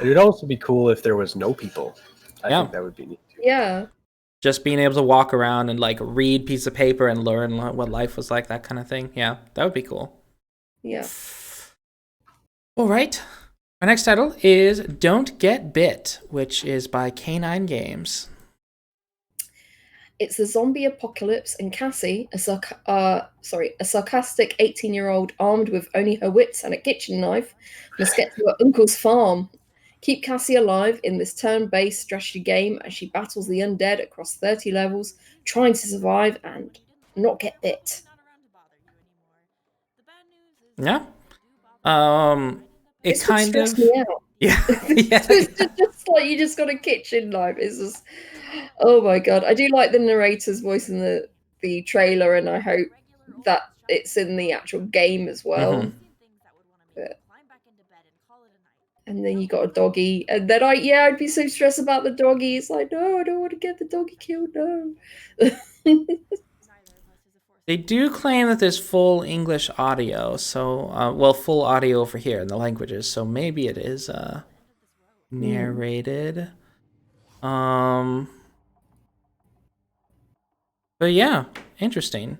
Speaker 3: would also be cool if there was no people. I think that would be neat too.
Speaker 2: Yeah,
Speaker 1: just being able to walk around and like read piece of paper and learn what life was like, that kind of thing. Yeah, that would be cool.
Speaker 2: Yeah.
Speaker 1: All right. Our next title is Don't Get Bit, which is by K9 Games.
Speaker 2: It's a zombie apocalypse, and Cassie, a sarcastic 18-year-old armed with only her wits and a kitchen knife, must get to her uncle's farm. Keep Cassie alive in this turn-based strategy game as she battles the undead across 30 levels, trying to survive and not get bit.
Speaker 1: Yeah.
Speaker 2: It kind of me out.
Speaker 1: Yeah.
Speaker 2: Just like you just got a kitchen knife. It's just, oh my god. I do like the narrator's voice in the trailer, and I hope that it's in the actual game as well. And then you got a doggy, and then I'd be so stressed about the doggy. It's like, no, I don't want to get the doggy killed. No.
Speaker 1: They do claim that there's full English audio, so full audio over here in the languages. So maybe it is narrated. But yeah, interesting.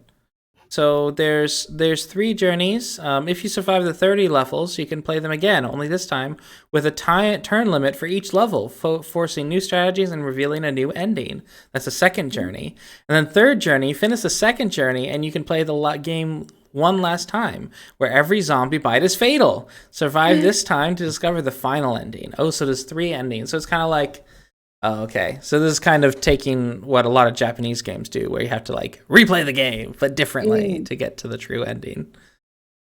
Speaker 1: So there's 3 journeys. If you survive the 30 levels, you can play them again, only this time with a turn limit for each level, forcing new strategies and revealing a new ending. That's the second journey. And then third journey, finish the second journey, and you can play the game one last time, where every zombie bite is fatal. Survive this time to discover the final ending. Oh, so there's 3 endings. So it's kind of like... Oh, okay. So this is kind of taking what a lot of Japanese games do, where you have to like replay the game, but differently to get to the true ending.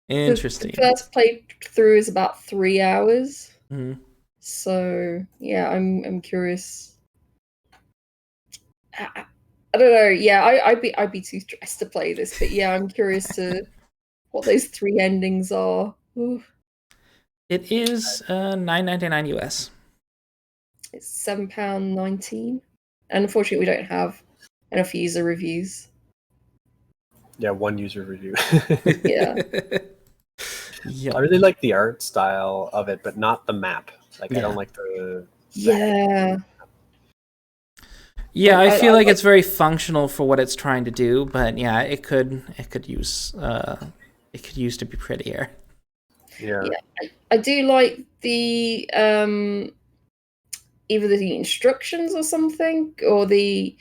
Speaker 1: Interesting.
Speaker 2: The first playthrough is about 3 hours.
Speaker 1: Mm-hmm.
Speaker 2: So yeah, I'm curious. I don't know. Yeah, I'd be too stressed to play this, but yeah, I'm curious to what those 3 endings are. Ooh.
Speaker 1: It is $9.99 US.
Speaker 2: It's £7.19, and unfortunately, we don't have enough user reviews.
Speaker 3: Yeah, 1 user review.
Speaker 2: Yeah.
Speaker 1: Yep.
Speaker 3: I really like the art style of it, but not the map. Like,
Speaker 1: Yeah.
Speaker 3: I don't like the...
Speaker 2: Yeah.
Speaker 1: Yeah, I feel like it's very functional for what it's trying to do, but yeah, it could use to be prettier.
Speaker 3: Yeah.
Speaker 2: I do like the either the instructions or something, or the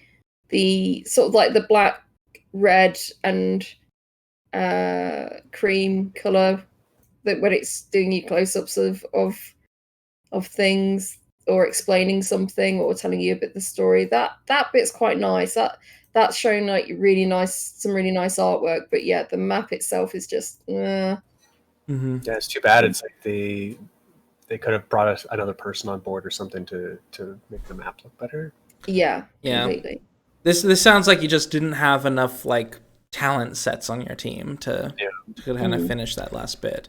Speaker 2: sort of like the black, red, and cream color that when it's doing you close-ups of things or explaining something or telling you a bit of the story. That bit's quite nice. That's showing like some really nice artwork. But yeah, the map itself is just.
Speaker 1: Mm-hmm.
Speaker 3: Yeah, it's too bad. It's like they could have brought another person on board or something to make the map look better.
Speaker 2: Yeah.
Speaker 1: Completely. This sounds like you just didn't have enough like talent sets on your team to kind of finish that last bit.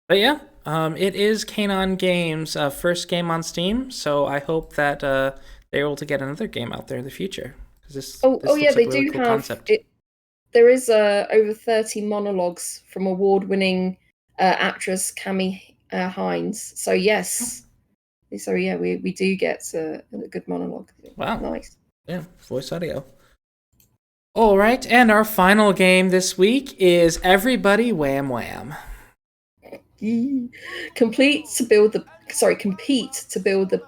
Speaker 1: But yeah, it is Kanon Games' first game on Steam, so I hope that they're able to get another game out there in the future. This
Speaker 2: yeah,
Speaker 1: like
Speaker 2: they
Speaker 1: a really
Speaker 2: do
Speaker 1: cool
Speaker 2: have
Speaker 1: concept.
Speaker 2: There is over 30 monologues from award-winning actress Cami Hines. So yes, so yeah, we do get a good monologue.
Speaker 1: Wow,
Speaker 2: nice.
Speaker 1: Yeah, voice audio. All right, and our final game this week is Everybody Wham Wham.
Speaker 2: Compete to build the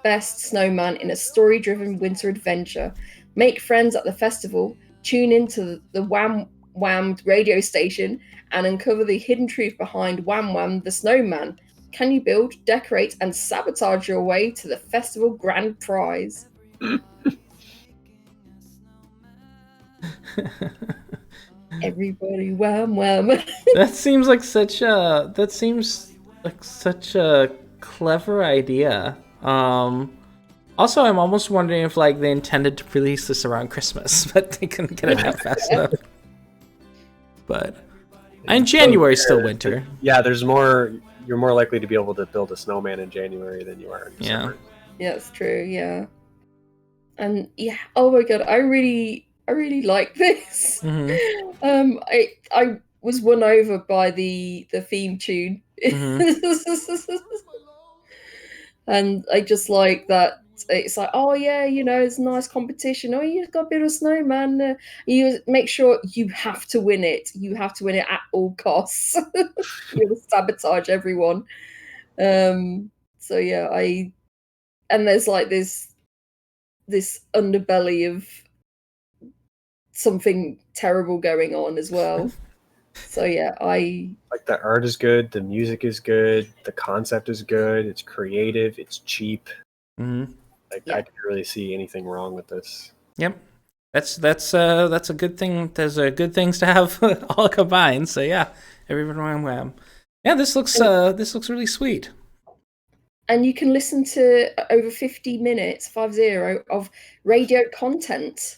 Speaker 2: best snowman in a story-driven winter adventure. Make friends at the festival. Tune into the Wham Whammed radio station and uncover the hidden truth behind Wham Wham the Snowman. Can you build, decorate, and sabotage your way to the festival grand prize? Everybody wham wham.
Speaker 1: That seems like such a clever idea. Also, I'm almost wondering if like they intended to release this around Christmas, but they couldn't get it out fast enough. But in January, is still winter.
Speaker 3: Yeah, there's more. You're more likely to be able to build a snowman in January than you are in December.
Speaker 2: Yeah, it's true. Yeah, and yeah. Oh my god, I really like this.
Speaker 1: Mm-hmm.
Speaker 2: I was won over by the theme tune, and I just like that. It's like, oh yeah, it's a nice competition. Oh, you got to build a snowman. You make sure you have to win it. You have to win it at all costs. You sabotage everyone. So yeah, and there's like this underbelly of something terrible going on as well. So yeah,
Speaker 3: like the art is good, the music is good, the concept is good, it's creative, it's cheap.
Speaker 1: Mm-hmm.
Speaker 3: I can't really see anything wrong with this. Yep,
Speaker 1: that's a good thing. There's good things to have all combined. So yeah, everyone wham wham. Yeah, this looks really sweet.
Speaker 2: And you can listen to over 50 minutes, 50, of radio content.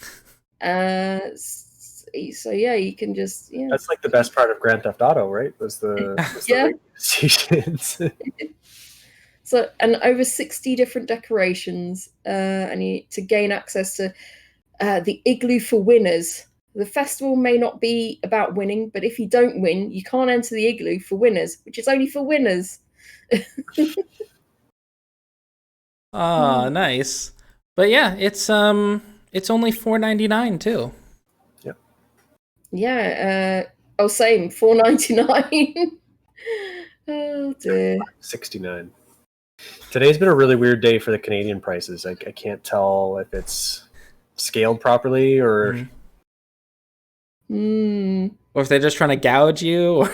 Speaker 2: So yeah, you can just
Speaker 3: That's like the best part of Grand Theft Auto, right? Was the radio stations.
Speaker 2: So, and over 60 different decorations, and to gain access to the igloo for winners. The festival may not be about winning, but if you don't win, you can't enter the igloo for winners, which is only for winners.
Speaker 1: Nice. But yeah, it's only $4.99 too.
Speaker 2: Yep. Yeah, Oh, same, $4.99. Oh dear.
Speaker 3: 69. Today's been a really weird day for the Canadian prices. I can't tell if it's scaled properly or...
Speaker 1: Or if they're just trying to gouge you. Or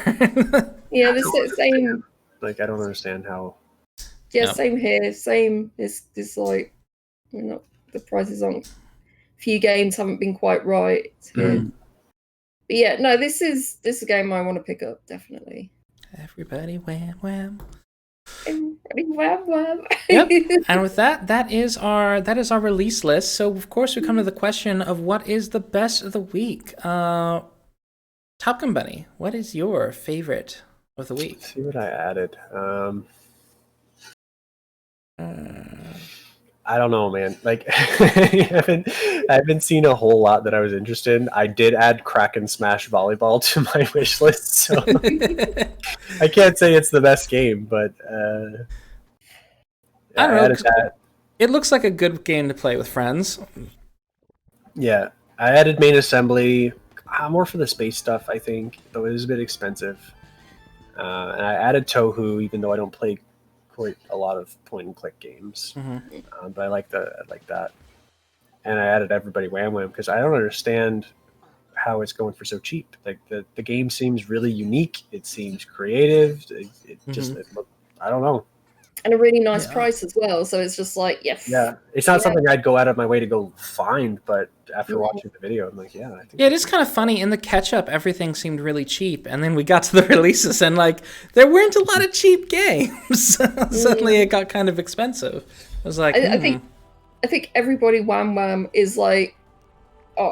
Speaker 2: Yeah, the same.
Speaker 3: Like, I don't understand how...
Speaker 2: Yeah, same here. Same. It's like, the prices on a few games haven't been quite right here. But yeah, no, this is a game I want to pick up, definitely.
Speaker 1: Everybody wham wham.
Speaker 2: Everybody wham wham.
Speaker 1: Yep. And with that is our release list. So of course we come to the question of what is the best of the week. Top Gun Bunny, what is your favorite of the week?
Speaker 3: Let's see what I added. I don't know, man. Like, I haven't seen a whole lot that I was interested in. I did add Kraken Smash Volleyball to my wish list, so I can't say it's the best game, but
Speaker 1: I don't know. That. It looks like a good game to play with friends.
Speaker 3: Yeah, I added Main Assembly, more for the space stuff, I think, though it is a bit expensive. And I added TOHU, even though I don't play quite a lot of point-and-click games, but I like that. And I added Everybody Wham Wham because I don't understand how it's going for so cheap. Like the game seems really unique. It seems creative. It just I don't know.
Speaker 2: And a really nice price as well. So it's just like, yes.
Speaker 3: Yeah, it's not something I'd go out of my way to go find, but after watching the video, I'm like, yeah. I think
Speaker 1: it is kind of funny. In the catch-up, everything seemed really cheap. And then we got to the releases, and like there weren't a lot of cheap games. Suddenly it got kind of expensive. I was like,
Speaker 2: I think Everybody Wham Wham is like a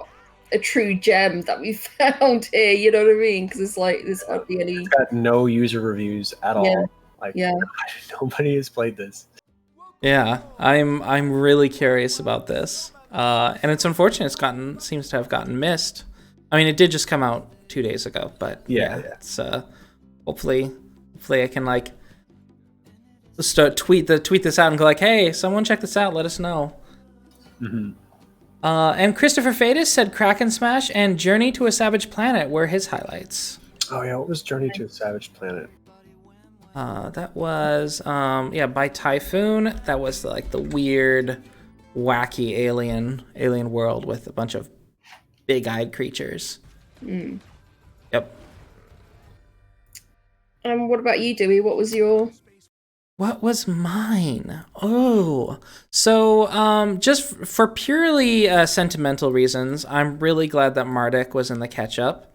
Speaker 2: true gem that we found here. You know what I mean? Because it's like there's hardly any.
Speaker 3: It's got no user reviews at all. Like, nobody has played this.
Speaker 1: Yeah, I'm really curious about this, and it's unfortunate seems to have gotten missed. I mean, it did just come out 2 days ago, but it's hopefully I can like start tweet this out and go like, hey, someone check this out, let us know. And Christopher Fadis said Kraken Smash and Journey to a Savage Planet were his highlights.
Speaker 3: Oh yeah, what was Journey to a Savage Planet?
Speaker 1: That was by Typhoon. That was like the weird, wacky alien world with a bunch of big-eyed creatures. Yep.
Speaker 2: What about you, Dewey? What was
Speaker 1: mine? Oh, so just for purely sentimental reasons, I'm really glad that MARDEK was in the catch-up.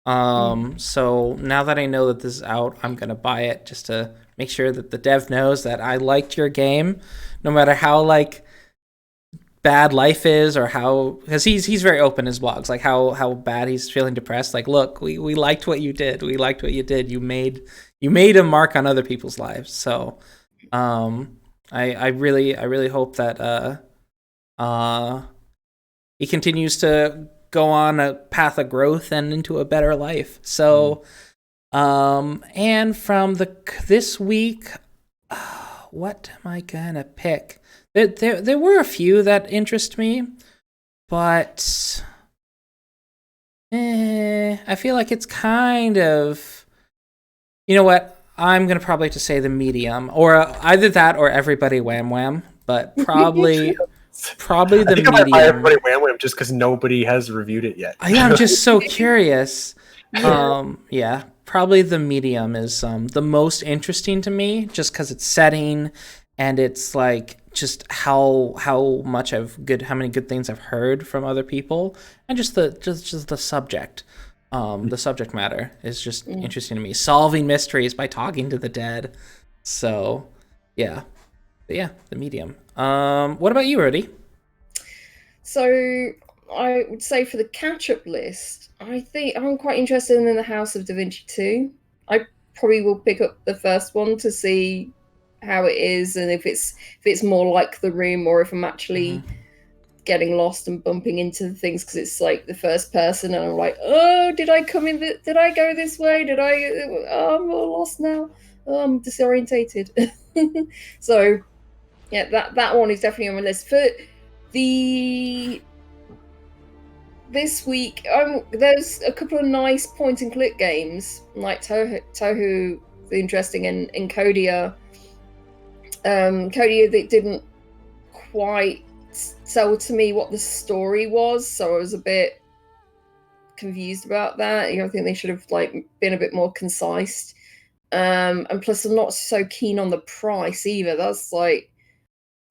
Speaker 1: So now that I know that this is out, I'm gonna buy it just to make sure that the dev knows that I liked your game, no matter how like bad life is or how, because he's very open in his blogs, like how bad he's feeling depressed. Like, look, we liked what you did. We liked what you did. You made a mark on other people's lives. So, I really hope that he continues to go on a path of growth and into a better life. So, and from this week, what am I gonna pick? There were a few that interest me, but I feel like it's kind of, you know what? I'm gonna probably just say the medium, or either that or Everybody Wham Wham, but probably. Probably the medium. I might buy
Speaker 3: Everybody Wham Wham just because nobody has reviewed it yet.
Speaker 1: I'm just so curious. Probably the medium is the most interesting to me, just because it's setting and it's like just how many good things I've heard from other people, and just the subject. The subject matter is just interesting to me. Solving mysteries by talking to the dead. So, yeah. But yeah, the medium. What about you, Rudy?
Speaker 2: So I would say for the catch-up list, I think I'm quite interested in the House of Da Vinci 2. I probably will pick up the first one to see how it is and if it's more like The Room or if I'm actually getting lost and bumping into things because it's like the first person and I'm like, oh, did I come in? Did I go this way? I'm all lost now. Oh, I'm disorientated. So. Yeah, that one is definitely on my list. For the this week, there's a couple of nice point-and-click games, like TOHU, the interesting, and ENCODYA. ENCODYA, that didn't quite tell to me what the story was, so I was a bit confused about that. I think they should have been a bit more concise. And plus, I'm not so keen on the price either. That's for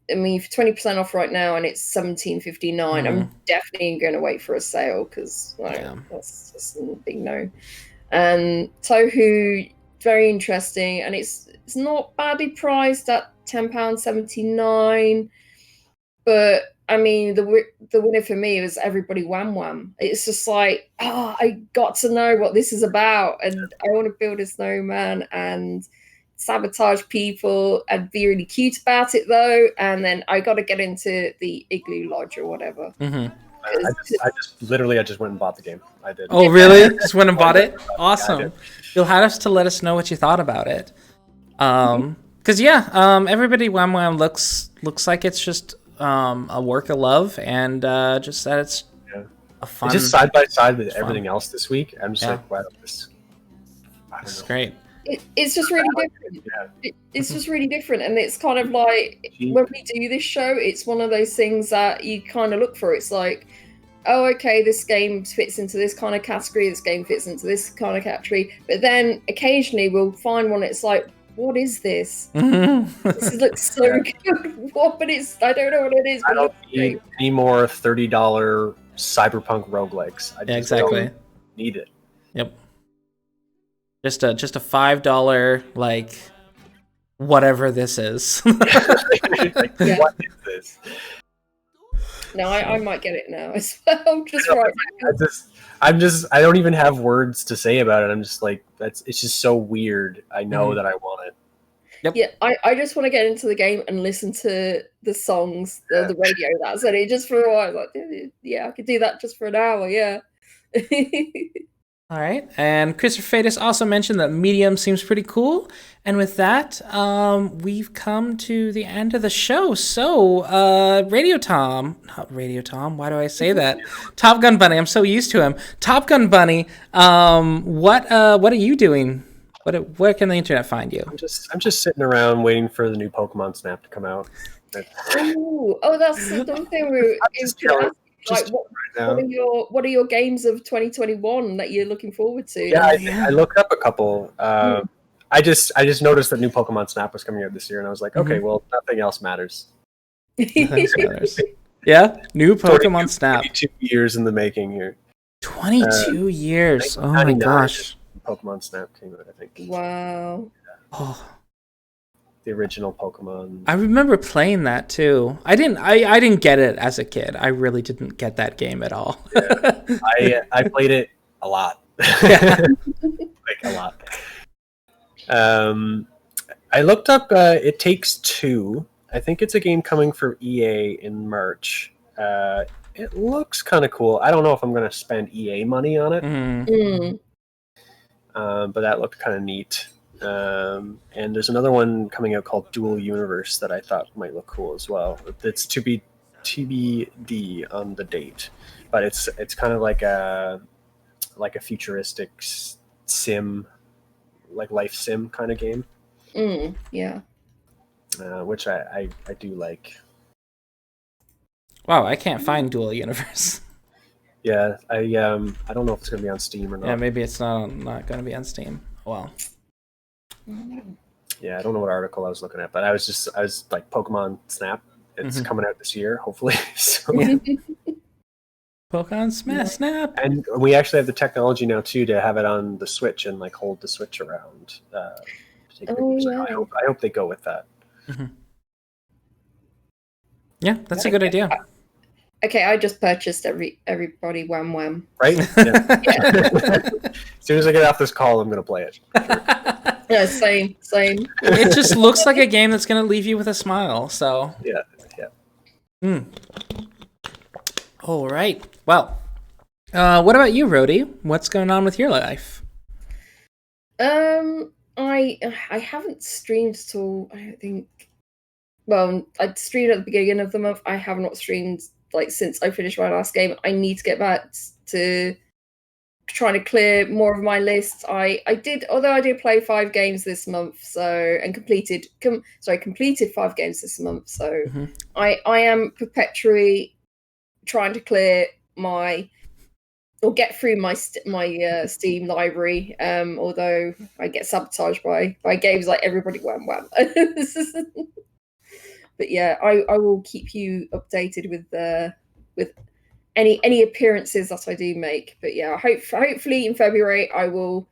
Speaker 2: 20% off right now, and it's $17.59. I'm definitely going to wait for a sale because that's just a big no. And TOHU, very interesting, and it's not badly priced at £10.79. But the winner for me was Everybody Wham Wham. It's just I got to know what this is about, and I want to build a snowman and sabotage people and be really cute about it though. And then I got to get into the Igloo Lodge or whatever.
Speaker 3: I just went and bought the game. I did.
Speaker 1: Oh, really? Just went and bought it? Awesome. You'll have to let us know what you thought about it. Because Everybody Wham Wham looks like it's just a work of love, and just that it's a fun.
Speaker 3: It's just side by side with everything else this week. I'm just wow, this is
Speaker 1: great.
Speaker 2: It's just really different. It's just really different, and it's kind of like when we do this show, it's one of those things that you kind of look for. It's like, oh, okay, this game fits into this kind of category. This game fits into this kind of category. But then occasionally we'll find one. It's like, what is this? This looks so good. What? But I don't know what it is.
Speaker 3: I don't need any more $30 cyberpunk roguelikes. I just don't need it.
Speaker 1: Yep. Just a $5 whatever this is.
Speaker 3: What is this?
Speaker 2: No, I might get it now as well.
Speaker 3: I don't even have words to say about it. I'm just it's just so weird. I know that I want it.
Speaker 1: Yep.
Speaker 2: Yeah, I just want to get into the game and listen to the songs, the radio. That's it. Just for a while, I could do that just for an hour. Yeah.
Speaker 1: All right, and Christopher Fadis also mentioned that Medium seems pretty cool. And with that, we've come to the end of the show. So, not Radio Tom, why do I say that? Top Gun Bunny, I'm so used to him. Top Gun Bunny, what are you doing? Where can the internet find you?
Speaker 3: I'm just sitting around waiting for the new Pokemon Snap to come out.
Speaker 2: Oh, that's the thing we what are your games of 2021 that you're looking forward to?
Speaker 3: Yeah, I looked up a couple. I just noticed that new Pokemon Snap was coming out this year, and I was like, okay, well, nothing else matters.
Speaker 1: Yeah, new Pokemon Snap.
Speaker 3: 22 years in the making here.
Speaker 1: 22 years. Oh my gosh.
Speaker 3: Pokemon Snap came out, I think.
Speaker 2: Wow.
Speaker 1: Oh.
Speaker 3: The original Pokemon.
Speaker 1: I remember playing that too. I didn't get it as a kid. I really didn't get that game at all.
Speaker 3: I played it a lot. A lot. I looked up It Takes Two. I think it's a game coming for EA in March. It looks kind of cool. I don't know if I'm going to spend EA money on it. But that looked kind of neat. And there's another one coming out called Dual Universe that I thought might look cool as well. It's to be TBD on the date, but it's kind of like a futuristic sim, life sim kind of game.
Speaker 2: Yeah.
Speaker 3: Which I do like.
Speaker 1: Wow, I can't find Dual Universe.
Speaker 3: Yeah, I don't know if it's gonna be on Steam or not.
Speaker 1: Yeah, maybe it's not gonna be on Steam. Well.
Speaker 3: Yeah, I don't know what article I was looking at, but I was like, Pokemon Snap. It's coming out this year, hopefully. So.
Speaker 1: Pokemon Snap.
Speaker 3: And we actually have the technology now too to have it on the Switch and hold the Switch around. Take pictures.
Speaker 2: Yeah.
Speaker 3: I hope they go with that.
Speaker 1: Yeah, that's a good idea.
Speaker 2: Okay, I just purchased Everybody Wham Wham.
Speaker 3: Right? Yeah. As soon as I get off this call, I'm going to play it.
Speaker 2: Yeah, same.
Speaker 1: It just looks like a game that's going to leave you with a smile. So
Speaker 3: yeah.
Speaker 1: All right. Well, what about you, Rhodey? What's going on with your life?
Speaker 2: I haven't streamed at all. I don't think. Well, I streamed at the beginning of the month. I have not streamed like since I finished my last game. I need to get back to trying to clear more of my lists. I did play 5 games this month, and completed 5 games this month. So
Speaker 1: Mm-hmm.
Speaker 2: I am perpetually trying to clear get through my Steam library. Although I get sabotaged by games like Everybody Wham Wham. But yeah, I will keep you updated with any appearances that I do make. But yeah, hopefully in February I will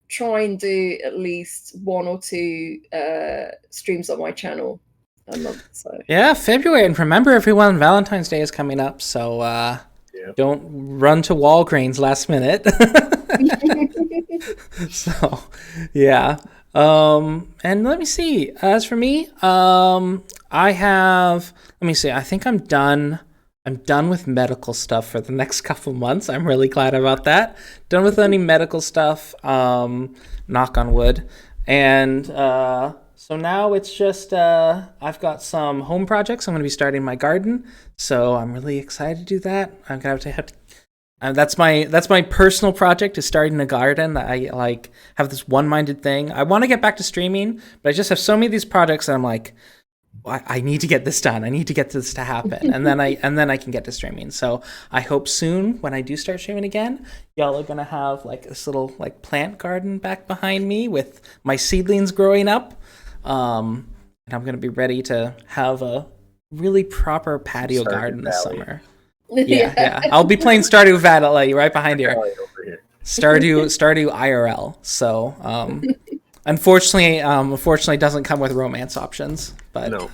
Speaker 2: try and do at least 1 or 2 streams on my channel a month. So
Speaker 1: Yeah, February, and remember everyone, Valentine's Day is coming up, so don't run to Walgreens last minute. So yeah. And let me see. As for me, I think I'm done. I'm done with medical stuff for the next couple months. I'm really glad about that. Done with any medical stuff, knock on wood. And so now it's just, I've got some home projects. I'm going to be starting my garden. So I'm really excited to do that. I'm going to have to that's my personal project, is starting a garden. I have this one-minded thing. I want to get back to streaming, but I just have so many of these projects that I'm like, I need to get this done. I need to get this to happen, and then I can get to streaming. So I hope soon, when I do start streaming again, y'all are gonna have like this little plant garden back behind me with my seedlings growing up, and I'm gonna be ready to have a really proper patio garden this summer. Yeah. I'll be playing Stardew Valley right behind here. Stardew IRL. So. Unfortunately, doesn't come with romance options, but
Speaker 3: no.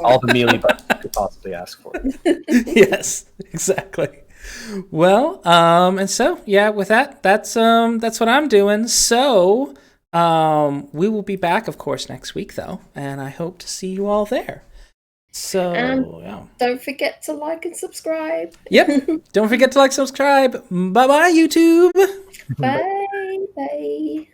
Speaker 3: All the melee buttons you could possibly ask for.
Speaker 1: Yes, exactly. Well, and so yeah, with that's what I'm doing. So, we will be back, of course, next week though, and I hope to see you all there. So, yeah.
Speaker 2: Don't forget to like and subscribe.
Speaker 1: Yep. Don't forget to like, subscribe. Bye bye, YouTube.
Speaker 2: Bye. Bye.